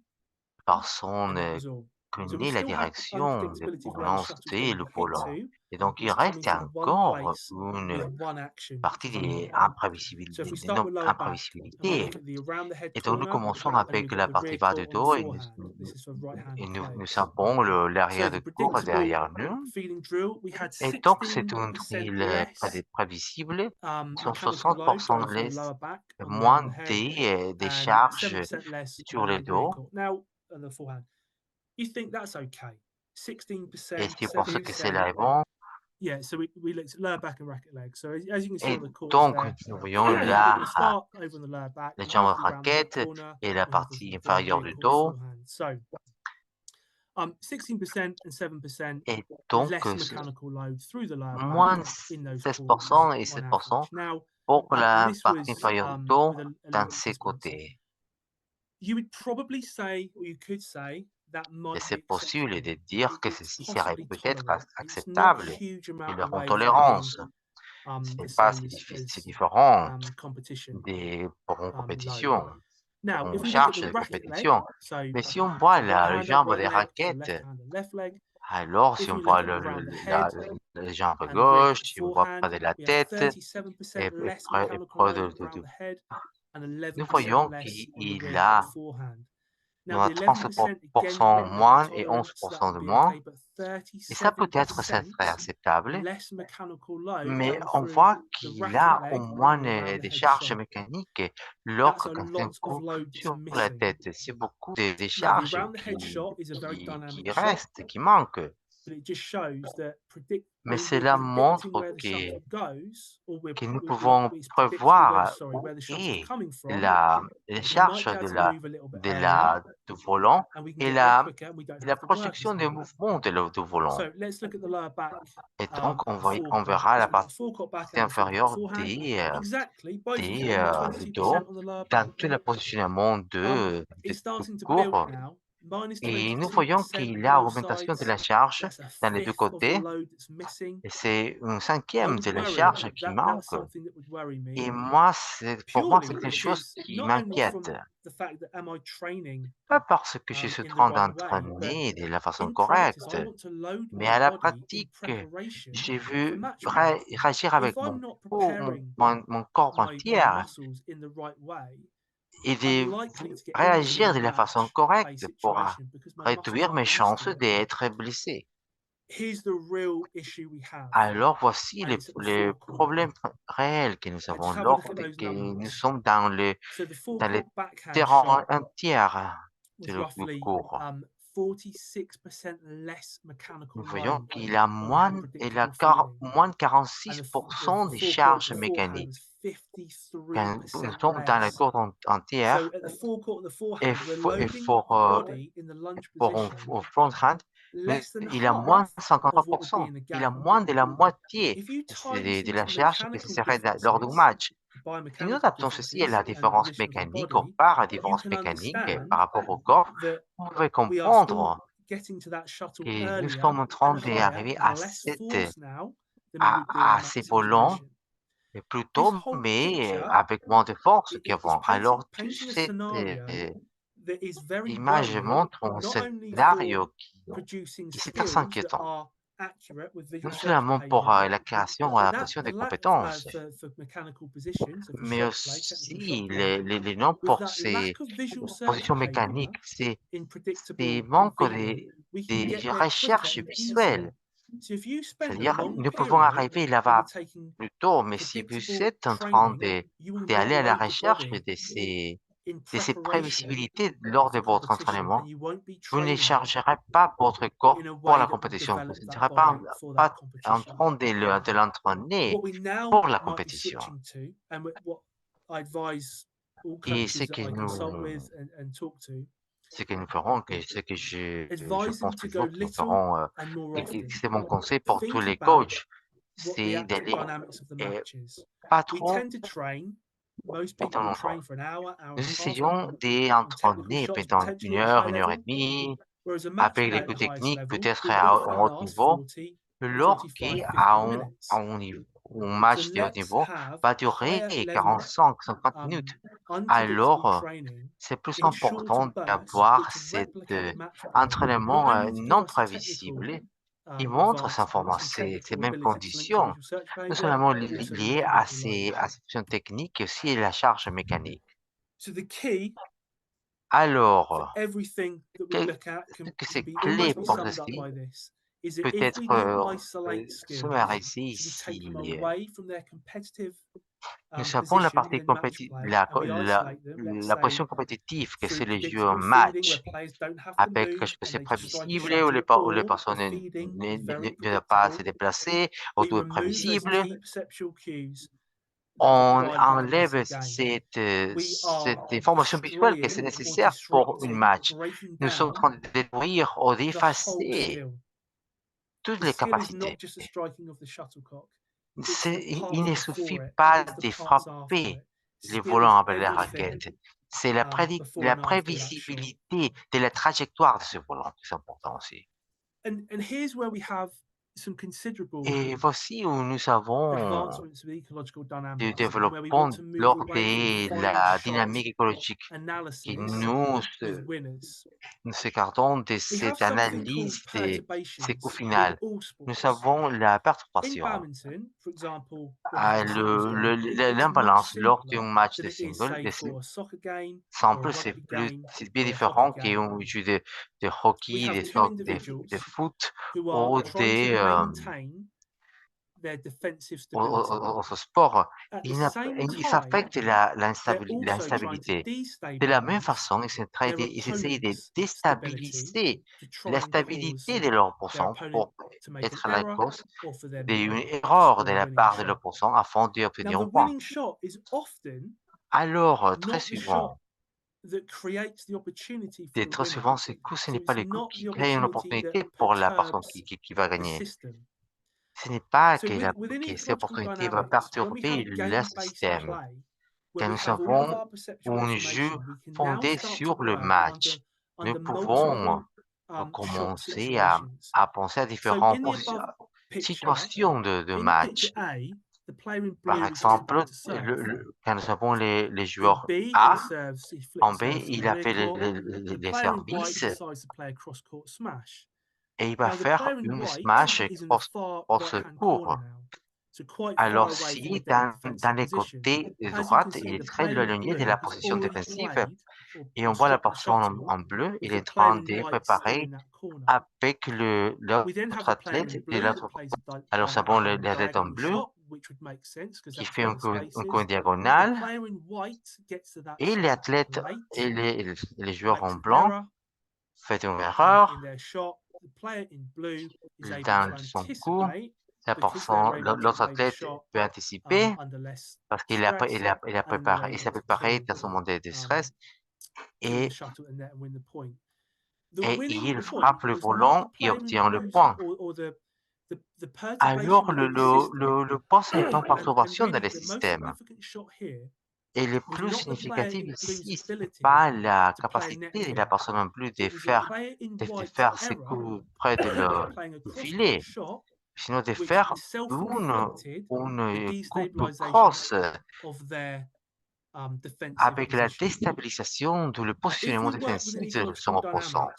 la personne and that was all. So we connaît la still had direction de unpredictability of where the shuttle's lancer going le to hit volant. to, Et donc, but il it's coming reste from one encore place with une one action, partie which is des important. So if we start with lower back and we imprévisibilités. look at the around the head Et donc, nous corner commençons and avec we've got la the partie rear bas de court on the dos forehand. This is for right-handed nous players. savons l'arrière So de the cours predictable derrière nous. feeding drill, we had Et donc, c'est 16% un drill less prévisible. Sont mechanical load 60% going through the lower back on moins the head des and charges 7% less sur on le the rear dos. court. Now, on the forehand, you think that's okay? Et 16%, je pense que 7%. cela est bon. Yeah, so we looked at lower back and racket leg. So as you can see Et on the courts donc, there, nous voyons we're going là to start over on the lower back. la We have jambe the around the head raquette corner. et la We have partie the inférieure rear du court dos. forehand. So 16% and 7% Et donc, less mechanical load through the lower back moins in those 16% courts et on 7% average. Now, pour and la this partie was inférieure du dos with a dans limited ses participants. côtés. You would probably say, or you could say, that Et might be c'est possible acceptable. de dire que It's ceci serait possibly peut-être tolerable. It's not a acceptable. huge Et amount leur away from being tolérance, ce the n'est pas same c'est as différent competition pour une load. compétition, Now, pour if une we look at charge the de racket leg, compétition. so Mais si on voit right la hander, jambe right des leg, so raquettes, left hand and left leg. alors si If on we voit look at around the head la jambe and the rear gauche, court si on voit forehand, près de la we have tête, 37% et less près, mechanical load de, around the head and nous 11% voyons less on the qu'il rear court a, forehand. nous Now, a the 11% again 37% might be moins et tolerant, so that 11% would de be moins. okay, but Et ça peut-être, ça 37% serait acceptable. less mechanical load Mais going on through voit the qu'il racket a au leg moins and around the des head charges shot. mécaniques That's lorsque a c'est un lot of coup load that's sur la missing. tête. C'est beaucoup de Now, the charges around the head shot is a very dynamic qui shot, restent, qui manquent. but it just shows that Mais we're cela predicting montre where the shuttle goes, or que nous we pouvons it's predictable prévoir where où the shuttle's est coming from. les We might charges be able to move a little bit de earlier, du volant and we can et get there quicker, and we don't la have to work as projection des hard. mouvements du volant. So let's look at the lower back. Et donc, At the on forecourt. verra la So we've got the partie forecourt backhand and the forecourt inférieure forehand. Exactly, both of des them, du dos 22% on the lower dans back. tout le positionnement It's starting to build cours. now. Minus Et nous 22% voyons on qu'il y a both augmentation de sides. la charge That's a dans les deux fifth of the côtés. load that's missing. Et c'est un I cinquième would de la worry. charge qui That's manque. something that would worry me. Et moi, pour moi, c'est Purely quelque chose because qui not only m'inquiète. from the fact that am I training Pas parce que je suis en in the train right way, but d'entraîner de la façon in practice, I correcte, want to load mais my à la body in pratique, preparation j'ai for vu match play. réagir If avec I'm not mon, preparing mon corps my entier muscles in the right way, et I'm de likely to get injured réagir in a de la façon match play correcte pour situation because my muscles réduire mes aren't used to chances it. d'être blessé. Here's the real issue we have. Alors voici And it's at the les forecourt. problèmes réels que nous Let's avons have a look at lorsque those nous numbers. sommes dans So the les forecourt backhand terrains shot entiers was de roughly cours. 46% less mechanical Nous voyons load qu'il a when we had moins, predictable feeding. moins de And 46% the des forecourt charges to the forehand mécaniques. was Quand 53% nous sommes dans la less. cour So entière, at the forecourt and the et, forehand, we're for, et loading pour, the body in the lunge pour position au front hand, less than il a moins half de of what would be 53%. in a Il a game. moins de la moitié If you tie this de la into charge que ce mechanical serait lors d'un differences, match. Si nous biomechanical adaptons ceci à la differences, and the différence position of the mécanique, on body, part à la you différence can mécanique understand par rapport au corps, that vous pouvez we are still comprendre getting to that shuttle que nous earlier sommes en train and higher d'arriver with less force now than we would do in a à match ces volants situation. et This plutôt, whole mais picture avec moins de force is qu'avant. Alors, toute painting a cette scenario that is very image worrying, montre un not only for scénario producing qui est très skills that inquiétant. are accurate with visual Non search seulement pour behavior, la création ou but l'adaptation des the lack compétences, for mechanical positions, so for mais shot play, technical shot aussi play, les noms with pour that ces lack of visual search positions behavior mécaniques, c'est in des predictable manques feeding, we can des get there quicker recherches and easier visuelles C'est-à-dire, nous pouvons arriver là-bas plus tôt, mais si vous êtes en train d'aller à la recherche de ces prévisibilités lors de votre entraînement, vous ne chargerez pas votre corps pour la compétition. Vous ne serez pas en train de l'entraîner pour la compétition. Et ce que nous ferons, ce que je pense toujours que nous ferons, et c'est mon conseil pour tous les coachs, c'est d'aller pas trop pendant longtemps. Nous essayons d'entraîner pendant 1 heure et demie, avec les coups techniques peut-être à un haut niveau, alors un match de haut niveau va durer 45-50 minutes. Alors, c'est plus important d'avoir cet entraînement non prévisible qui montre ces mêmes conditions, non seulement liées à ces options techniques, mais aussi à la charge mécanique. Alors, ce que c'est clé pour ceci, peut-être summariser ici. Nous avons la partie la position compétitive, que c'est le jeu en match, avec quelque chose de prévisible, où les personnes ne doivent pas se déplacer, ou tout est prévisible. On enlève cette information visuelle que c'est nécessaire pour un match. Nous sommes en train de détruire ou d'effacer toutes les capacités. Il ne suffit pas de frapper le volant avec la raquette. C'est la prévisibilité de la trajectoire de ce volant qui est important aussi. Et voici où nous avons du développement lors de la dynamique écologique qui nous écartons de cette analyse de ce qu'au final, nous avons la perturbation, l'imbalance lors d'un match de single. Simple, c'est bien différent qu'un jeu de hockey, de foot ou au sport. Ils affectent l'instabilité. De la même façon, ils essayent de déstabiliser la stabilité de l'opposant pour être la cause d'une erreur de la part de l'opposant afin d'obtenir un point. Alors, très souvent, c'est que ce n'est pas le coup qui crée une opportunité pour la personne qui va gagner. Ce n'est pas que cette opportunité va perturber le système, car nous avons un jeu fondé sur le match. Nous pouvons commencer à penser à différentes situations de match. Par exemple, quand nous avons les joueurs A, en B, il a fait les services et il va faire une smash cross court. Alors si dans les côtés de droite, il est très éloigné de la position défensive et on voit la personne en bleu, il est en train de préparer avec l'autre athlète de l'autre côté. Alors nous avons l'athlète en bleu qui fait un coup diagonal et l'athlète et les joueurs en blanc fait une erreur dans son coup. L'autre athlète peut anticiper parce qu'il il s'est préparé dans son moment de stress et il frappe le volant et obtient le point. Alors, le point, ce n'est pas une perturbation dans le système. Et le plus significatif ici, ce n'est pas la capacité de la personne non plus de faire ce coup près du filet, sinon de faire une coupe cross avec la déstabilisation du positionnement défensif de son opposant.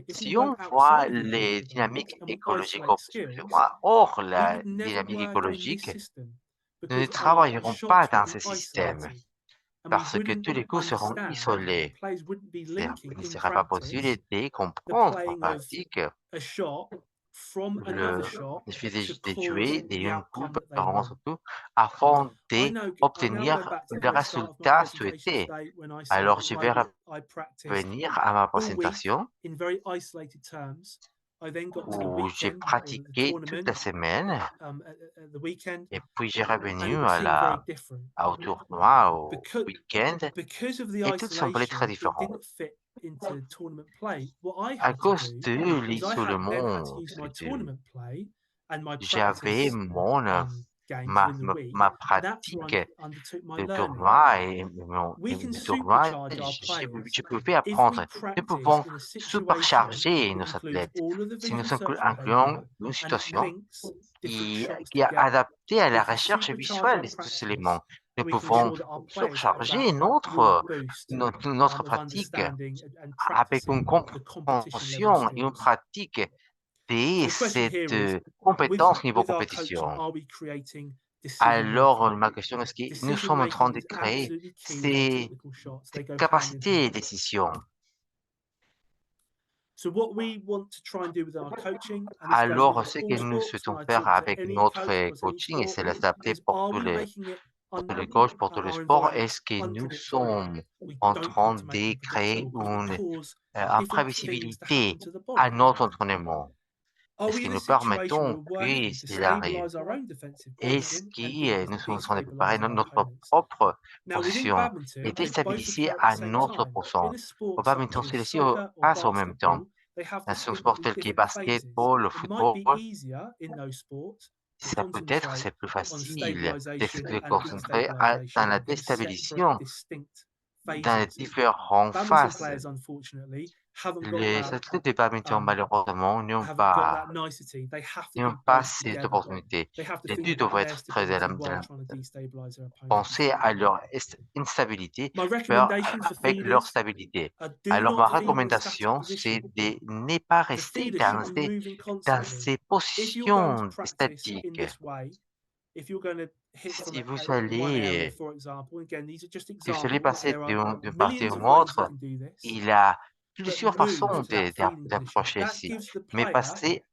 Si on voit les dynamiques écologiques, hors la dynamique écologique, nous ne travaillerons pas dans ce système parce que tous les coups seront isolés. Il ne sera pas possible de comprendre en pratique from another le shot je fais to des cause jouets, the une outcome coupe, that they avant want. surtout, afin I now go d'obtenir back to the le very start of my résultat presentation souhaité. today when I said Alors that je vais I practiced revenir à ma all week présentation in very isolated terms. I then got to the où j'ai weekend or the pratiqué toute tournament la semaine at the weekend, et puis j'ai and revenu it seemed very different au tournoi, au because week-end of the et tout semblait très isolation. It différent. didn't fit into tournament play. What I À had to cause do de is I had to l'isolement, use my tournament play and my j'avais practice games ma, within the ma, week. ma That's where pratique I undertook my de learning. tournoi We et can de tournoi, supercharge our players je pouvais if we apprendre. Nous practice pouvons in a situation supercharger that nos includes athlètes all of the si nous visual search behavior incluons une and it situation links different shots qui est together. adaptée à la We can recherche supercharge visuelle our de tous ces practice, éléments. Nous and we can pouvons ensure that our players have that surcharger real boost notre of pratique understanding and avec une practicing the competition level compréhension et une skills. pratique de So the question cette here is, compétence niveau with our coaching, compétition. are we creating decision Alors, making? ma question est-ce que nous Decision sommes en train making de is créer absolutely key with our ces technical shots. They go hand in capacités hand. de décision? So what we want to try and do with our coaching, and this goes Alors, within ce all que nous sports, when souhaitons I faire talk to avec any notre coach across any coaching, et sport, c'est l'adapter is are we making it pour tous les coachs, pour tous les our sports, environment est-ce que nous unpredictable? sommes We en don't train want to make them de créer predictable. It will une cause different things to imprévisibilité happen to the à body. notre entraînement? Are Est-ce we que in a nous situation permettons where we're working que to cela arrive? stabilize our own defensive Est-ce position and que nous sommes en train de préparer destabilize our notre opponents? propre Now, within position et badminton, they both déstabiliser occur at the à same notre time. position? In a Faut sport pas such maintenant as ceci soccer or passe en même temps. basketball, they have Dans un sport distinctly tel que different phases. basketball, le It might be football, easier in those sports to ça peut être, concentrate c'est plus on facile de stabilization se and concentrer dans destabilization la as separate, déstabilisation distinct dans les phases. différentes Badminton phases. players, unfortunately, haven't got Les that athlètes de badminton, malheureusement, nicety. They have to n'ont do pas both cette together. opportunité. They have to Les think deux about doivent their être très stability while trying to destabilize their opponents. penser à leur instabilité My recommendation for avec leur feeders stabilité. do Alors, ma not feed in a static recommandation, c'est position. de ne pas The rester feeder should be moving dans constantly. ces If you're going to positions practice in statiques. this way, if you're going to hit from Si vous one area, allez, for example, again, these are just si vous allez examples. passer There are d'une partie à millions une of ways you autre, can do this, il a but plusieurs move façons to that feeding position. d'approcher That ici. gives the Mais player passer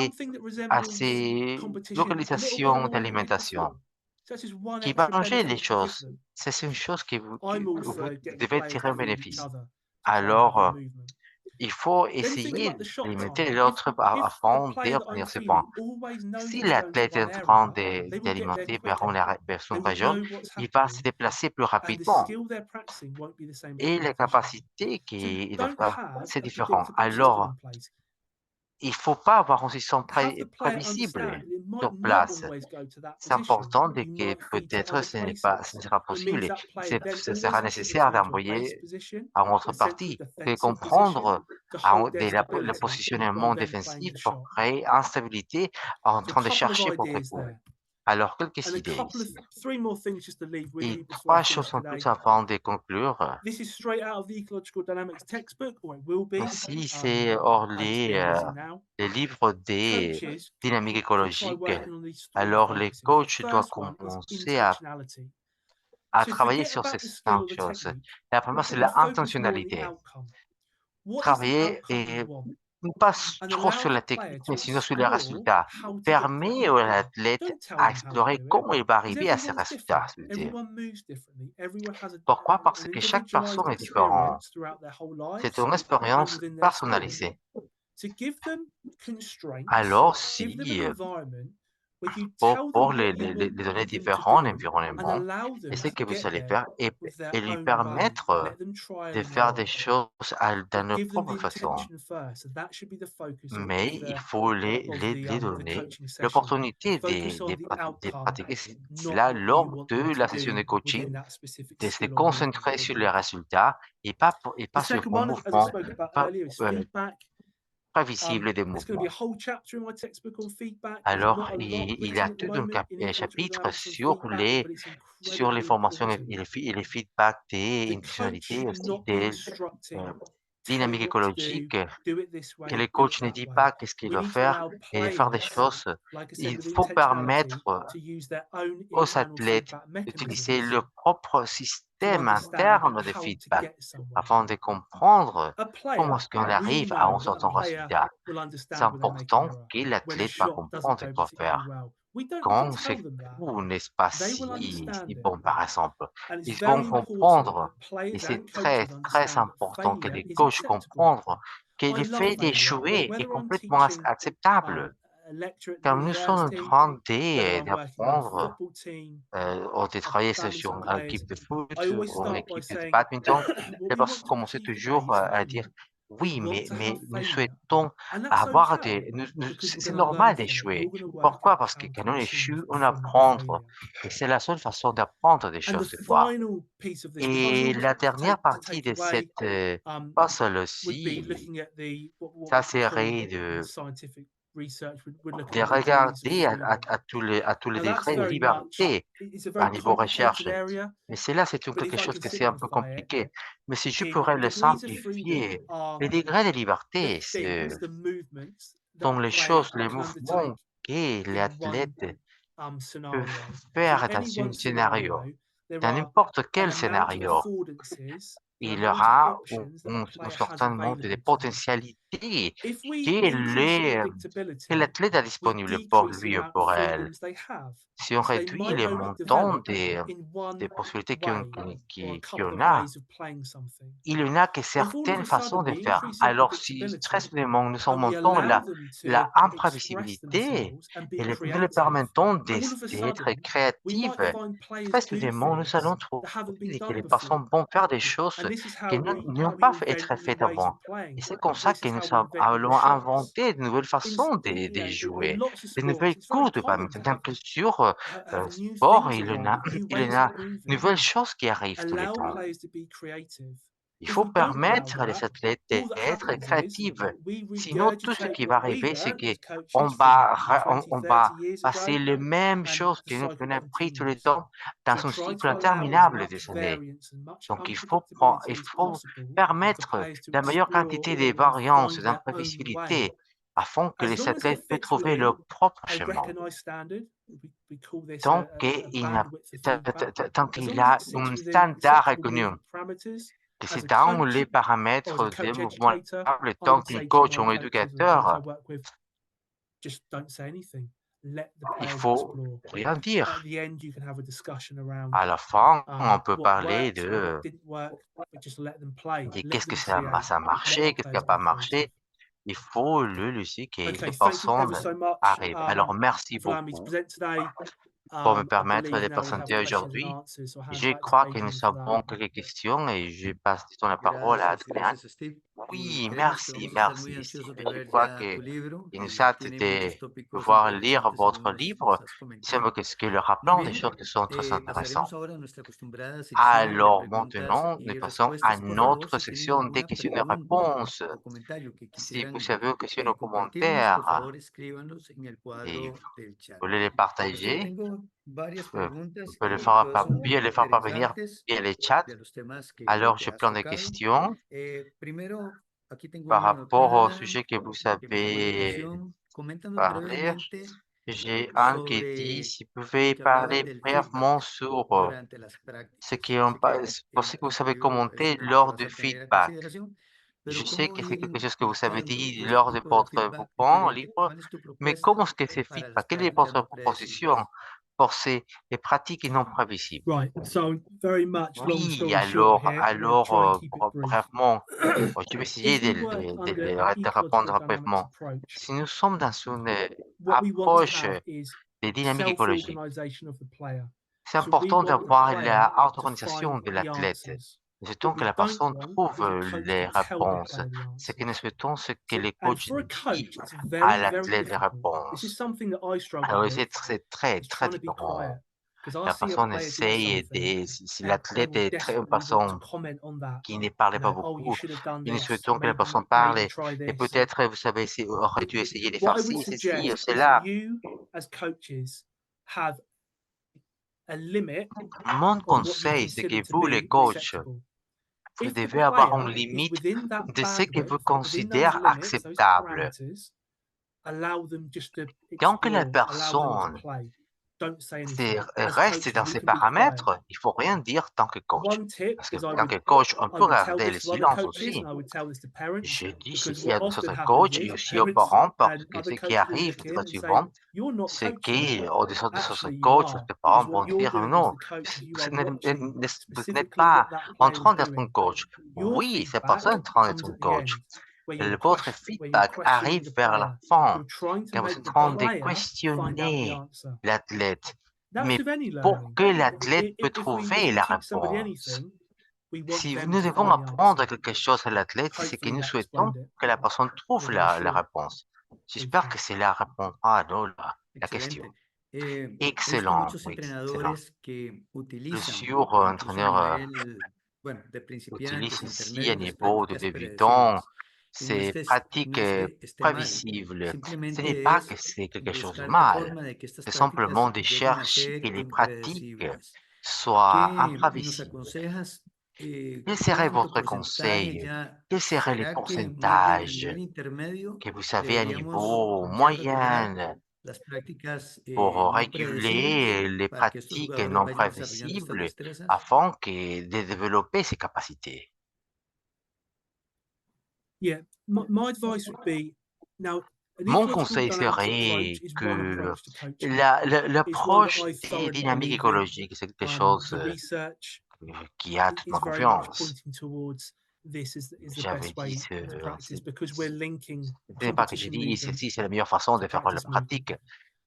something that à resembles ces competition a little more localisations than what they did d'alimentation before. So that's just one qui va extra changer les benefit to give choses. them. C'est une chose I'm all que vous for getting devez players tirer to un feed each bénéfice. other to try and have Alors, their movement. il faut Then think essayer about the shot d'alimenter timing. l'autre If the afin player that I'm d'obtenir ce point. feeding always knows Si it's going to l'athlète est one en train area, they will get there d'alimenter quicker. vers They son will région, know what's il va se happening, déplacer plus and the rapidement. skill they're practicing won't be the same as Et les competition. capacités So qu'il doit don't faire, have c'est a différent. predictable system Alors, in place. il faut pas avoir un système Have the player prévisible understand that it might sur not place. always go to that C'est position. important de You que might feed to peut-être other ce ne places. sera It means possible. that player then Ce always sera has to nécessaire return to a base d'envoyer position, à notre a central partie et defensive position, comprendre to hold their le stability while positionnement then playing défensif the pour shot. créer instabilité en So a train de couple of chercher votre ideas épaule. there. Alors, quelques And a idées couple of ici. three more things just to leave with Et you before I trois finish choses en today. plus avant de conclure. This is straight out of the Ecological Dynamics textbook, or it will be, Si c'est hors as it's being written now. les livres des Coaches dynamiques can try écologiques, working on these three alors les focuses. The coachs doivent first one is commencer intentionality. à So travailler forget sur ces about the skill or the 5 choses. technique La première, c'est and focus more on the l'intentionnalité. outcome. What is the Travailler outcome you want? pas And trop allow sur the la player technique, to mais sinon sur les explore résultats. how to get there. Permet à l'athlète Don't tell à them how to explorer do it, comment il va because arriver à ces everyone's résultats. different. Everyone moves differently. Everyone has Pourquoi? Parce an que chaque individualized personne est différente. experience throughout their whole C'est lives une and expérience within their sport. personnalisée. To give them constraints, Alors, give them an environment where you pour tell them les what you want données them to différentes, do and l'environnement, allow et them ce to que vous get allez there faire, with their et lui own way. permettre Let them trial de and faire error, des choses dans but leur give them the propre façon. intention first. So that should be the focus Mais il faut les the donner coaching session. l'opportunité Focus on the de outcome, pratiquer not cela what you lors want them de to la session do de coaching, within that specific de se skill or movement. concentrer sur les résultats et The pas sur second un one, as I mouvement spoke about pas, earlier, is euh, feedback. prévisible des There's going to be a mouvements. whole chapter in my textbook on feedback. There's Alors, not a lot il y a written at the tout moment in un ecological chapitre dynamics on feedback, but it's sur les incredibly formations important. et les feedbacks des The coach intentionnalités should aussi not be instructing dynamique écologique, do it this que way, le do it coach ne that dit way. pas qu'est-ce qu'il We doit need to faire allow et de faire des players, choses. like I said, Il with faut permettre intentionality, to use their own aux internal athlètes feedback d'utiliser mechanisms leur propre to système understand interne de how to feedback get somewhere. afin de comprendre A comment player, est-ce qu'on we all arrive à un know that a certain player résultat. will C'est understand when they make an important error, que when a l'athlète va shot doesn't comprendre ce go qu'il doit particularly faire. well. We don't need to Quand tell c'est them that. fou n'est pas They will si understand it. bon, par exemple. And it's Ils vont very important comprendre, that et players c'est and très, coaches très understand that important que failure les is coachs acceptable. comprennent que I le love fait failure, d'échouer est whether I'm complètement teaching acceptable. a lecture at the Comme nous sommes en university, train whether I'm working on a d'apprendre football team, de travailler sur badminton players. l'équipe de foot I always ou start by l'équipe de saying, badminton, what les we want personnes to commençaient achieve today toujours is à dire failure. We oui, want to have mais nous failure. souhaitons And that's avoir okay, because we're c'est going to learn normal from it and d'échouer. we're going to work Pourquoi? out Parce que how quand to on achieve échoue, on from that apprend. failure. Et c'est la seule façon d'apprendre des And the choses, des fois. final piece of this Et puzzle la dernière to partie take de away cette puzzle would be aussi, looking at what ça we could call serait in scientific research would look at de the degrees of regarder freedom. à tous les Now that's degrés de very much, liberté it's a à very niveau recherche. complicated area, Mais c'est là, c'est but quelque if I chose can que c'est un peu simplify it, compliqué. Mais si je in pourrais le degrees of freedom simplifier, are les degrés de the liberté, ce things, the movements that sont a les player choses, les can undertake mouvements que in one l'athlète peut scenario. So in faire dans any one un scénario. scenario, there Dans are n'importe an quel amount of scénario, affordances, an il y amount of aura options that a un player has certain nombre de available to them. potentialités If que we increase the que predictability, l'athlète a we disponible pour decrease the lui ou amount of pour elle. freedoms they have. Si on So they réduit might le only montant develop in des one possibilités way or a qu'il y couple en of a, ways of playing something. il y en a que If all of certaines a façons sudden de we faire. increase their Alors, si très predictability soudainement nous and we surmontons allow them to la express imprévisibilité themselves and be et nous leur creative, permettons all of a d'être sudden we créatifs, might find players très do soudainement nous allons things trouver that haven't been que done les before. personnes vont faire des choses And this is qui how n'ont we pas invent été new faites ways of avant. Et playing. c'est comme ça This que is nous how we invent new allons shots. inventer de nouvelles façons You de know, in jouer, lots of de sports, nouvelles it's very cours de common badminton. to Tant que sur have new sport, things arrive, new il y ways en of a moving. nouvelles choses qui arrivent tous les Allow temps. players to be creative. Il If faut we don't allow permettre les that, athlètes all that d'être happens is créatifs. we Sinon, tout ce regurgitate qui va what we arriver, c'est learned as qu'on coaches from 20, on 30 va years passer ago, les mêmes and choses the que nous cycle on a appris tous les continues. temps dans So un try cycle to allow as interminable much des années. variance and much Donc, il unpredictability as faut possible for permettre players to la meilleure explore quantité de and variances et find their own way. d'imprévisibilité afin que As les long as it athlètes puissent fits trouver within leur propre a chemin. recognized standard, we call this Tant a qu'il n'a- bandwidth of feedback. tant As qu'il long as a it sits un within standard acceptable reconnu, movement parameters, que as a c'est dans les coach or as a paramètres des coach mouvements educator, stables, I tant would qu'un say to coach my ou un coaches and the players I éducateur, work with, just don't say anything. Let the il players faut explore. rien At dire. the end, you can have a discussion around À la fin, on peut what parler worked and what didn't work, but just let them play, de let qu'est-ce que them create, ça a let the marché, qu'est-ce qui n'a players pas be creative. marché. Il faut le laisser que Okay, les thank you ever personnes so much arrivent. Alors, merci for allowing me to beaucoup present today. pour me I permettre believe de now we have présenter questions and aujourd'hui. answers, so I'll hand Je back to crois que Adrian nous for that. avons quelques questions et je passe la parole à Gracias, Adrien. gracias, Steve. Y Oui, créenos que merci, vamos a estar muy merci, Steve. ansiosos de Je ver crois ya que tu libro il nous y hâte tiene de muchos tópicos pouvoir lire interesantes votre según nos livre. has C'est comentado. parce qu'il y aura Muy plein de bien, choses qui sont très pasaremos intéressantes. ahora a nuestra acostumbrada sección de Alors preguntas maintenant, nous y passons à respuestas. Por favor, notre si tienen section des alguna questions et pregunta réponses. o comentario que Si vous quisieran avez des questions ou compartirnos, por commentaires favor, escríbanlos en el et cuadro vous del chat. voulez les Steve, partager, tengo varias vous preguntas pouvez que todas son bien les faire parvenir interesantes via les chats. de los temas Alors, que j'ai has plein de tocado. questions Primero, aquí tengo par una rapport au anotada sujet que vous que me llamó la avez atención. Coméntanos parlé. brevemente J'ai un qui dit, sobre si vous pouvez lo que hablabas parler del brièvement feedback sur durante las ce prácticas. qui ont Sé que pensé que en vous tu avez libro es commenté un tema que lors vas du a tener en feedback. consideración, Je pero sais ¿cómo que c'est ir quelque chose que vous avez aplicando dit este lors de tipo de votre feedback diferente? livre, ¿Cuál es tu mais comment propuesta est-ce que ces para las feedbacks, quelle est prácticas votre no proposition predecibles? pour les pratiques non prévisibles? Right, so very much long Oui, story short here. I'm going to try and keep it brief. brièvement, je vais essayer If we work under an de ecological répondre dynamics brièvement. approach, Si nous sommes dans une what we want to approche have is des dynamiques écologiques, self-organization of the player. c'est So we important want the d'avoir player to l'auto-organisation find de the l'athlète. answers. Nous What souhaitons que we la don't personne want trouve is a coach to les tell the réponses. player the Ce que nous answers. souhaitons, c'est que So, les and coachs for a disent coach, it's à very, very l'athlète les difficult. This is réponses. something that I struggle Alors, with, c'est très, is très trying to be différent. quiet. Because I La see a personne player do essaye something de, si and I l'athlète will est une desperately want to personne comment on that. qui ne parlait You pas know, oh, you beaucoup, should have done et nous this, souhaitons que la personne maybe parle, try et this. peut-être, vous savez, aurait dû essayer de What faire I would ci, ceci, suggest is cela. you, as coaches, have a limit Mon on what you conseil, c'est consider que to vous, les be coachs, acceptable. vous if the devez avoir une player is limite within that de ce que vous bandwidth, within those considérez limits, those acceptable. parameters, allow them just to Tant que la explore, allow them to personne play. Don't say anything. As reste coaches, dans we ces can be quiet. paramètres, il faut rien dire tant que coach. One tip Parce que is tant que coach, on peut tell garder le this to other silence coaches aussi. and I would tell this to parents Je dis because ceci what à nos often autres happens coachs et is aussi aux parents parents parce and que ce other qui coaches will arrive look in très and say, souvent, "You're not c'est coaching." qu'au-dessous de autres Actually, you coachs, are, les because parents vont what you're dire doing non, as the coach is you are vous watching n'êtes specifically pas what that en player is train d'être un doing. coach. Your Oui, cette personne est feedback en train d'être comes un at the coach. end, where you're Votre feedback questioning arrive the vers la player. fin, You're trying to quand vous make êtes en the train de player find out the questionner answer. l'athlète. That's Mais with any pour learning. que l'athlète peut If trouver we la teach somebody réponse, anything, we want si them nous to devons find the apprendre answer. quelque chose à l'athlète, c'est que Hopefully nous that souhaitons explained it que la personne trouve very la short. réponse. J'espère que cela répondra à la question. Excelente. He visto Excellent, muchos oui, excellent. entrenadores que utilizan, Plusieurs incluso a entraîneurs nivel, bueno, de principiantes, utilisent ici à intermedios, las niveau de prácticas débutants predecibles. Y ces pratiques no es que esté mal, prévisibles. Ce n'est simplemente pas que es c'est quelque chose de buscar la mal, forma de que estas c'est simplement prácticas de lleguen a chercher ser que les pratiques impredecibles. soient ¿Qué nos imprévisibles. aconsejas? Quel serait ¿Cuánto votre porcentaje conseil? ya? Quels seraient les ¿Será que más bien a pourcentages nivel intermedio que vous savez à deberíamos niveau ya retirar moyen las prácticas pour no predecibles réguler les para que estos pratiques jugadores non vayan desarrollando estas prévisibles destrezas? afin de développer ces capacités? Yeah, my advice would be now an Mon ecological conseil dynamics serait approach is one que approach to coaching. It's one that l'approche I des thoroughly dynamiques believe in. écologiques, c'est quelque chose The research qui a toute ma is very much confiance. pointing towards this is the J'avais best dit, way to practice because we're linking ce n'est pas que j'ai competition dit, movement ceci c'est la meilleure façon to de faire la practice movement. pratique,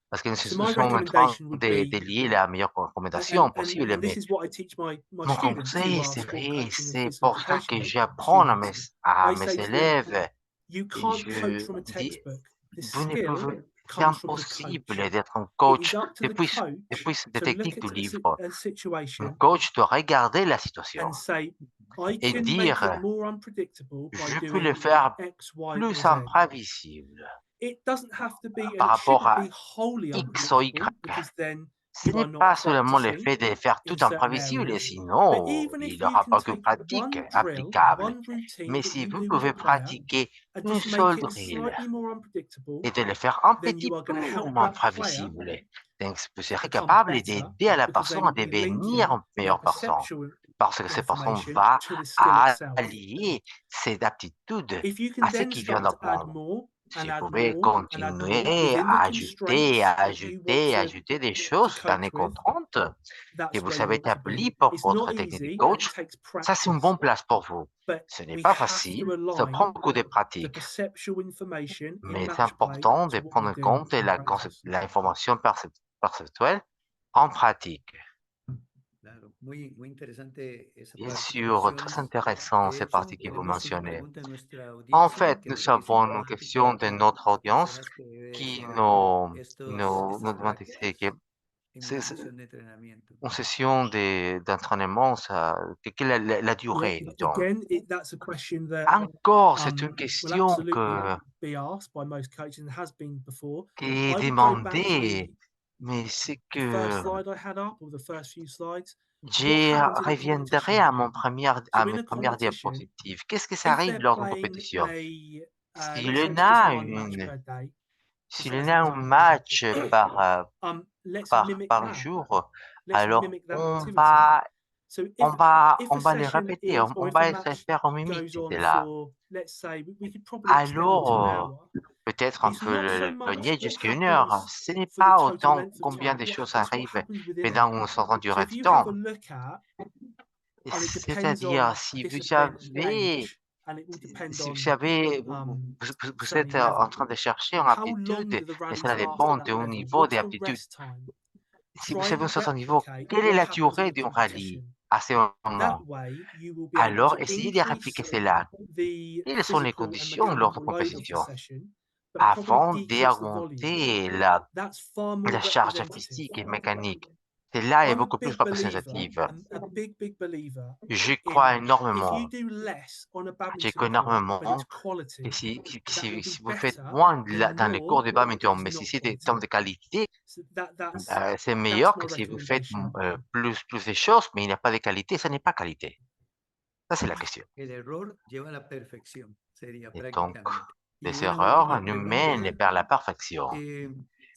parce que nous So my sommes en train recommendation would de be, lier la meilleure recommandation possible, and this mais is what I teach my mon students who conseil, are c'est sport vrai, coaching and c'est physical pour ça que education j'apprends students. à I mes say to them, élèves, you et can't coach je from a dis, textbook. The vous ne skill pouvez, c'est comes from the impossible coach. d'être un It coach is up to the depuis, coach des to look techniques at du livre. a Un situation coach doit regarder la situation and say, I et can make it dire, more unpredictable by je peux le doing faire X, Y, or plus Z. imprévisible It doesn't have to be, and par it rapport shouldn't à be wholly X ou Y. unpredictable because then Ce you n'est are not pas seulement le practicing fait de faire in tout certain imprévisible, areas. But sinon even il if n'y you aura can pas que take pratique one drill, applicable. one routine Mais that si you vous do with a pouvez player pratiquer and une just make seule it drill slightly more unpredictable, et de le faire un then petit you are peu going to help moins that player prévisible, donc vous to serez become capable better d'aider à la because personne à then you're devenir linking une their meilleure personne. perceptual Parce que cette personne information va to the skill itself. allier ses aptitudes If you can à ce then qu'il vient start to add d'apprendre. more and Si vous add pouvez more and add more continuer within the à ajouter, constraints that you want ajouter des to choses dans les coach with, contraintes que that's vous where you savez want to be. établir pour It's votre not technique de easy and it coach, takes ça c'est une practice, bonne place pour vous. but Ce n'est we pas have facile, to ça prend align beaucoup de the pratique, perceptual information in mais c'est match play important de to what we're prendre en doing compte in practice. l'information perceptuelle en pratique. Claro, muy interesante esa Bien parte que sûr, très mencionas. intéressant De ces hecho, parties que vous tenemos una mentionnez. pregunta de nuestra En audiencia fait, que nous nos dice avons que une nos ha question de explicado notre las audience horas que debe qui dedicar nous estas demande prácticas en una c'est sesión de entrenamiento. une session d'entraînement, quelle est la Yeah, durée du temps? again, that's a question that Encore, c'est une will question absolutely be asked by most coaches and has been before. qui est I would go back to demandée, mais c'est the first que slide I had up or the first few slides. What je happens in a reviendrai competition? à So in mes a premières competition, diapositives. Qu'est-ce que ça if arrive they're lors d'une playing compétition? a, S'il let's y say en it's just a one match per day, s'il just y as en an a un example, match let's mimic par that. jour, Let's alors mimic that activity. So if on a va les session répéter, is, or on if a va essayer de match faire un mimique goes on là. for, let's say, we could probably extend it to an Alors, hour. peut-être on It's peut not so le much nier what jusqu'à 1 heure. happens Ce n'est for the pas total autant length of combien time. de choses It's what arrivent, happens mais within it. dans une certaine So durée if du you have a temps. look at, and it depends C'est-à-dire, on si vous discipline avez, range, and it will depend si on vous savez, vous so êtes many en levels. train de chercher une How long aptitude, do the mais rallies cela last at dépend that du level? niveau What's the d'aptitude. rest time? Si vous Try savez un and certain niveau, replicate quelle est what la happens in durée a d'une rallye competition. à ce That moment? way, you will be able Alors, to essayez de répliquer increase cela. the Quelles sont les physical and conditions lors de mechanical load of the compétition session, but probably afin decrease the volume. d'augmenter That's far more la charge representative. physique et mécanique? Cela est I'm a beaucoup plus big believer, représentatif. a big believer Je in crois if you énormément, do less on a je badminton crois court, but it's énormément que quality, that will be si vous faites better moins than dans les more cours de that badminton, is mais si not c'est des quality. termes de qualité, So c'est that's meilleur my que si vous faites recommendation. plus de choses, mais il n'y a pas de qualité. Ça n'est pas qualité. Ça, c'est la question. El error lleva a la perfección, sería Et donc, prácticamente. Y les una erreurs última nous mènent pregunta. vers la perfection. eh,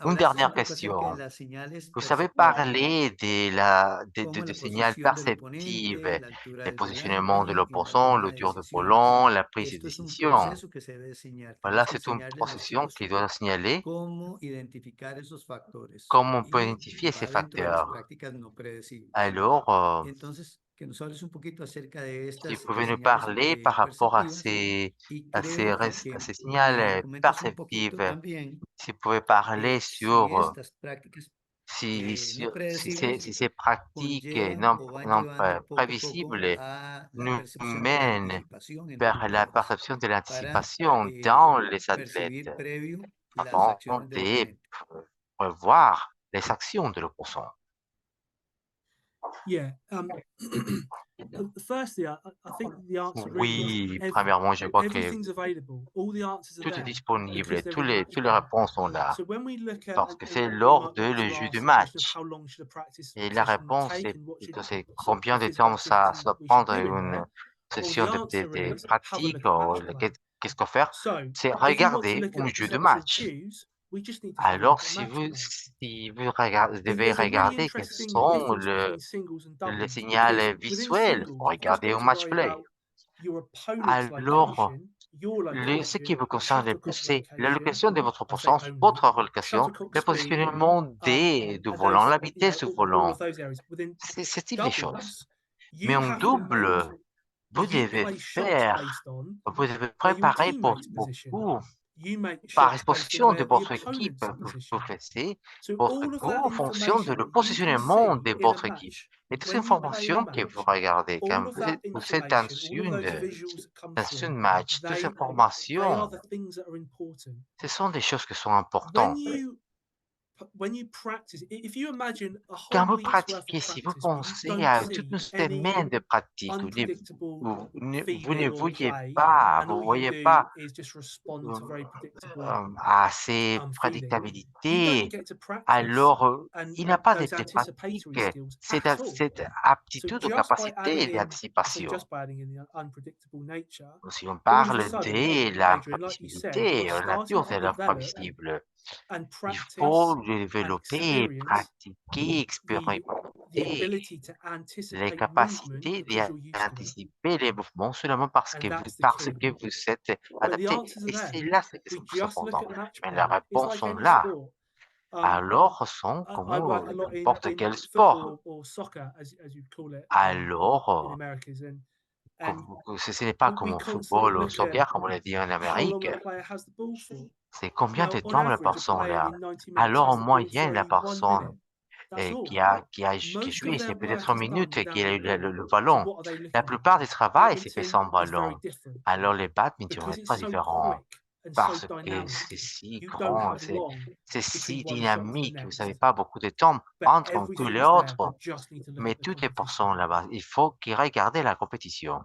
Une Hablaste un dernière poco acerca de question. las señales Vous savez perceptivas, parler como de la signal posición del perceptif, oponente, la altura le del positionnement de volante y la l'opposant, toma le de tour de decisiones. volant, la prise de Esto es un décision. proceso que se debe enseñar. Voilà, Tenemos que c'est une enseñarle a los procession chicos qui doit signaler cómo identificar esos factores comment on peut y identifier ces va dentro de las facteurs. prácticas no predecibles. Alors, Entonces, que nos hables un poquito acerca de si vous estas pouvez nous señales parler par rapport perceptivas à y creo à que ces me signaux comentes un poquito perceptifs, también si vous pouvez parler si sur estas prácticas no si predecibles ces pratiques conllevan o van non llevando poco a poco prévisibles a la nous percepción de la mènent anticipación en los vers la jugadores perception de para l'anticipation dans les athlètes percibir previo las avant acciones del de oponente. prévoir les actions de l'opposant. Yeah. Firstly, I think the answer really is Oui, premièrement, je crois que everything's available. All the answers are tout est there disponible, because they're in match toutes les play. réponses sont là, So when we look at, parce que c'est you lors might de want le to jeu de ask the question of match. how long should a practice Et la session réponse take est and what should plutôt, c'est sort combien of de physical temps ça activity doit we should prendre do in une there. Well, session the answer de is have a pratique, look at match play. qu'est-ce qu'on fait? So C'est if we want to regarder look un at jeu de perceptual match. cues, we just need to have a Alors, look at match play. si vous devez There's a really regarder quels interesting sont difference between singles and les doubles because signaux within visuels, vous singles, you've just regardez got au to match worry play. about your opponent's Alors, location, your ce qui location, vous and concerne le plus, shuttlecock c'est location. l'allocation de votre I say puissance, only votre allocation, shuttlecock le speed, positionnement du and volant, those, la vitesse du all volant. of those areas. Within C'est ce type de choses. doubles, Mais you en have to make double, vous you devez play shots faire, based on vous devez where your préparer pour teammates position. beaucoup, You make par shots based on exposition de where the votre équipe, opponent's vous position. faites So votre all of coup that en fonction de information le that you can positionnement see de in a votre équipe. match Et toute cette when you play in a information que vous match, regardez all quand of that vous êtes information, all of those visuals that come dans through, un match, toutes ces they are informations, the things that are important. ce sont des choses qui sont When importantes. you practice, if you imagine a Quand whole vous week's worth of pratiquez, si vous practice where you pensez don't à toute une see any semaine de pratique, unpredictable vous ne feeding or voyez play, pas, and vous all you voyez do pas is just respond euh, to very predictable à ces feeding, you don't prédictabilités, get to practice alors and il n'a pas those été pratique, anticipatory skills cette, at all. cette So aptitude ou just by capacité adding in, I say d'anticipation. just by adding in the unpredictable nature, Si on all of a parle sudden, de la Adrian, like you said, you're prévisibilité, la starting nature to de develop l'imprévisible, and il faut practice and développer, experience pratiquer, the expérimenter ability to les anticipate movement capacités because you're used to it. d'anticiper les mouvements seulement And that's the parce key. que vous êtes But the adapté. answers are Et there. c'est là ce qui We est just look cependant. at match Mais les play. It's réponses like sont any là. sport. Alors, sont I comme work a lot n'importe in quel football sport. or soccer, as you call it in Alors, Americas, and ce n'est pas comme we au constantly football ou au look at soccer, comme on l'a dit en how long Amérique. a player has the ball for. C'est combien de Now, on temps la average, a personne player là. in 90 minutes Alors, en has the ball for moyenne, la only 1 minute. personne That's all. qui a Most of joué, their c'est peut-être work une is done minute qu'il without a the eu ball. le So ballon. what are they La looking at? plupart du travail s'est fait Badminton sans is very ballon. different Alors, les badminton because est it's très so différent quick and so parce que dynamic. c'est si You don't grand, have long c'est between si one shot to the dynamique. Vous next. n'avez pas beaucoup de temps But entre un coup et everything's there. You l'autre, just need to look mais at the tout est pour competition. son là-bas. Il faut qu'il regarde la compétition.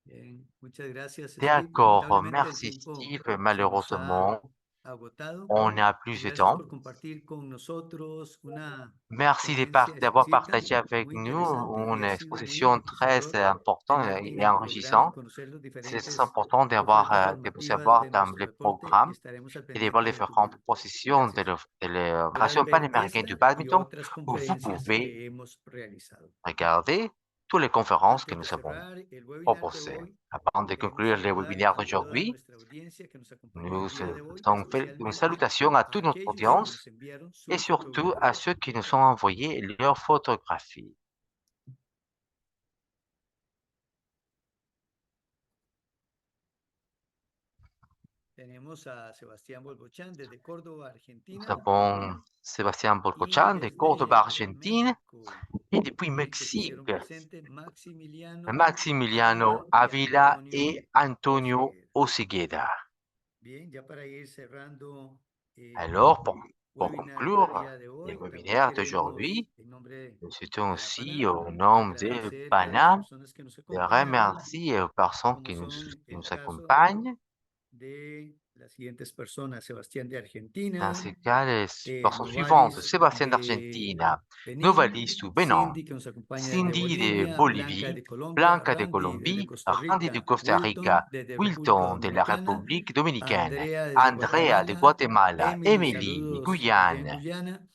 Bien, muchas gracias, Steve. D'accord, Lamentablemente el merci tiempo Steve. se nos Malheureusement, ha agotado. on n'a plus de Gracias temps. por compartir con nosotros una Merci ponencia d'avoir exquisita, partagé avec muy nous interesante y une ha sido muy exposition très enriquecedor importante tenerte en et el programa y enrichissante. conocer los C'est très diferentes important ofertas de vous formativas savoir de dans nuestro les deporte y programmes estaremos al et de voir les pendiente de tu différentes canal. positions Gracias. de la Podrás Fédération ver panaméricaine du esta y badminton otras où vous conferencias pouvez que hemos realizado. regarder toutes les conférences que Antes de nous avons cerrar el webinar de proposées. hoy, Avant de queremos conclure le saludar webinaire a toda d'aujourd'hui, nuestra audiencia que nos acompañó el nous día de hoy, faisons une especialmente salutation à a toute notre aquellos que audience nos enviaron et sus surtout à fotografías. ceux qui nous ont envoyé leurs photographies. Tenemos a Sebastián Bolbochán desde Córdoba, Nous Argentina, avons Sébastien y Bolcochan de Córdoba, desde Argentine, México et depuis también que se Mexique, hicieron presentes Maximiliano Maximiliano Ávila y Avila Antonio et Antonio Oseguera. Osegueda. Bien, ya para ir cerrando Alors, el pour webinar del conclure día de le hoy, también webinaire queremos, d'aujourd'hui, en nombre nous souhaitons de la aussi PANAM, au nom de agradecer a las PANAM personas que nos de acompañaron, remercier aux personnes como son qui el nous caso accompagnent, de Las siguientes personas, Sebastián de Dans Argentina, ces cas, les personnes suivantes, Novalis Sébastien de d'Argentine, Benín, Novalis du Bénin, Cindy que nos acompaña desde Cindy de Bolivia, Blanca Bolivie, de Colombia, Blanca de Randy desde Colombie, Costa Randy de Rica, Costa Wilton Rica, desde República Wilton de la Dominicana, République dominicaine, Andrea desde Andrea de Guatemala, Guatemala, Emily, Emily, saludos allá en Guyane, Guyana,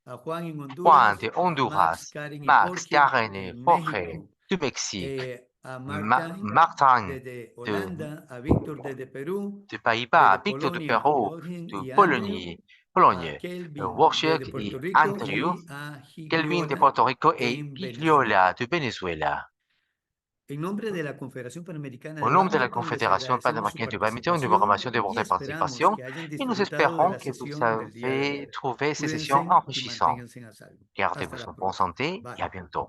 a Juan en Juan Honduras, de a Max, Honduras, Karen y Max, Jorge Karen et en Jorge México, du Mexique, a Martin Martin desde de, Holanda, a Víctor desde Perú, Pays-Bas, desde Victor de Polonia, Perrault, Wojciech de y Andrew, Pologne, a Pologne, Kelvin desde Wojciech Puerto et Rico Andrew, y a Kelvin de Gigliola Puerto Rico et en Venezuela. Gigliola de Venezuela. En nombre de la Confederación Panamericana Au de nom de la Bádminton, les Confédération agradecemos su panaméricaine de badminton, une participación programmation de y votre esperamos participation que hayan et nous disfrutado de espérons la que vous sesión del día de avez hoy. trouvé ces sessions Cuídense y enrichissantes. manténganse a salvo. Hasta Gardez-vous la en bonne próxima. santé et à Bye. bientôt.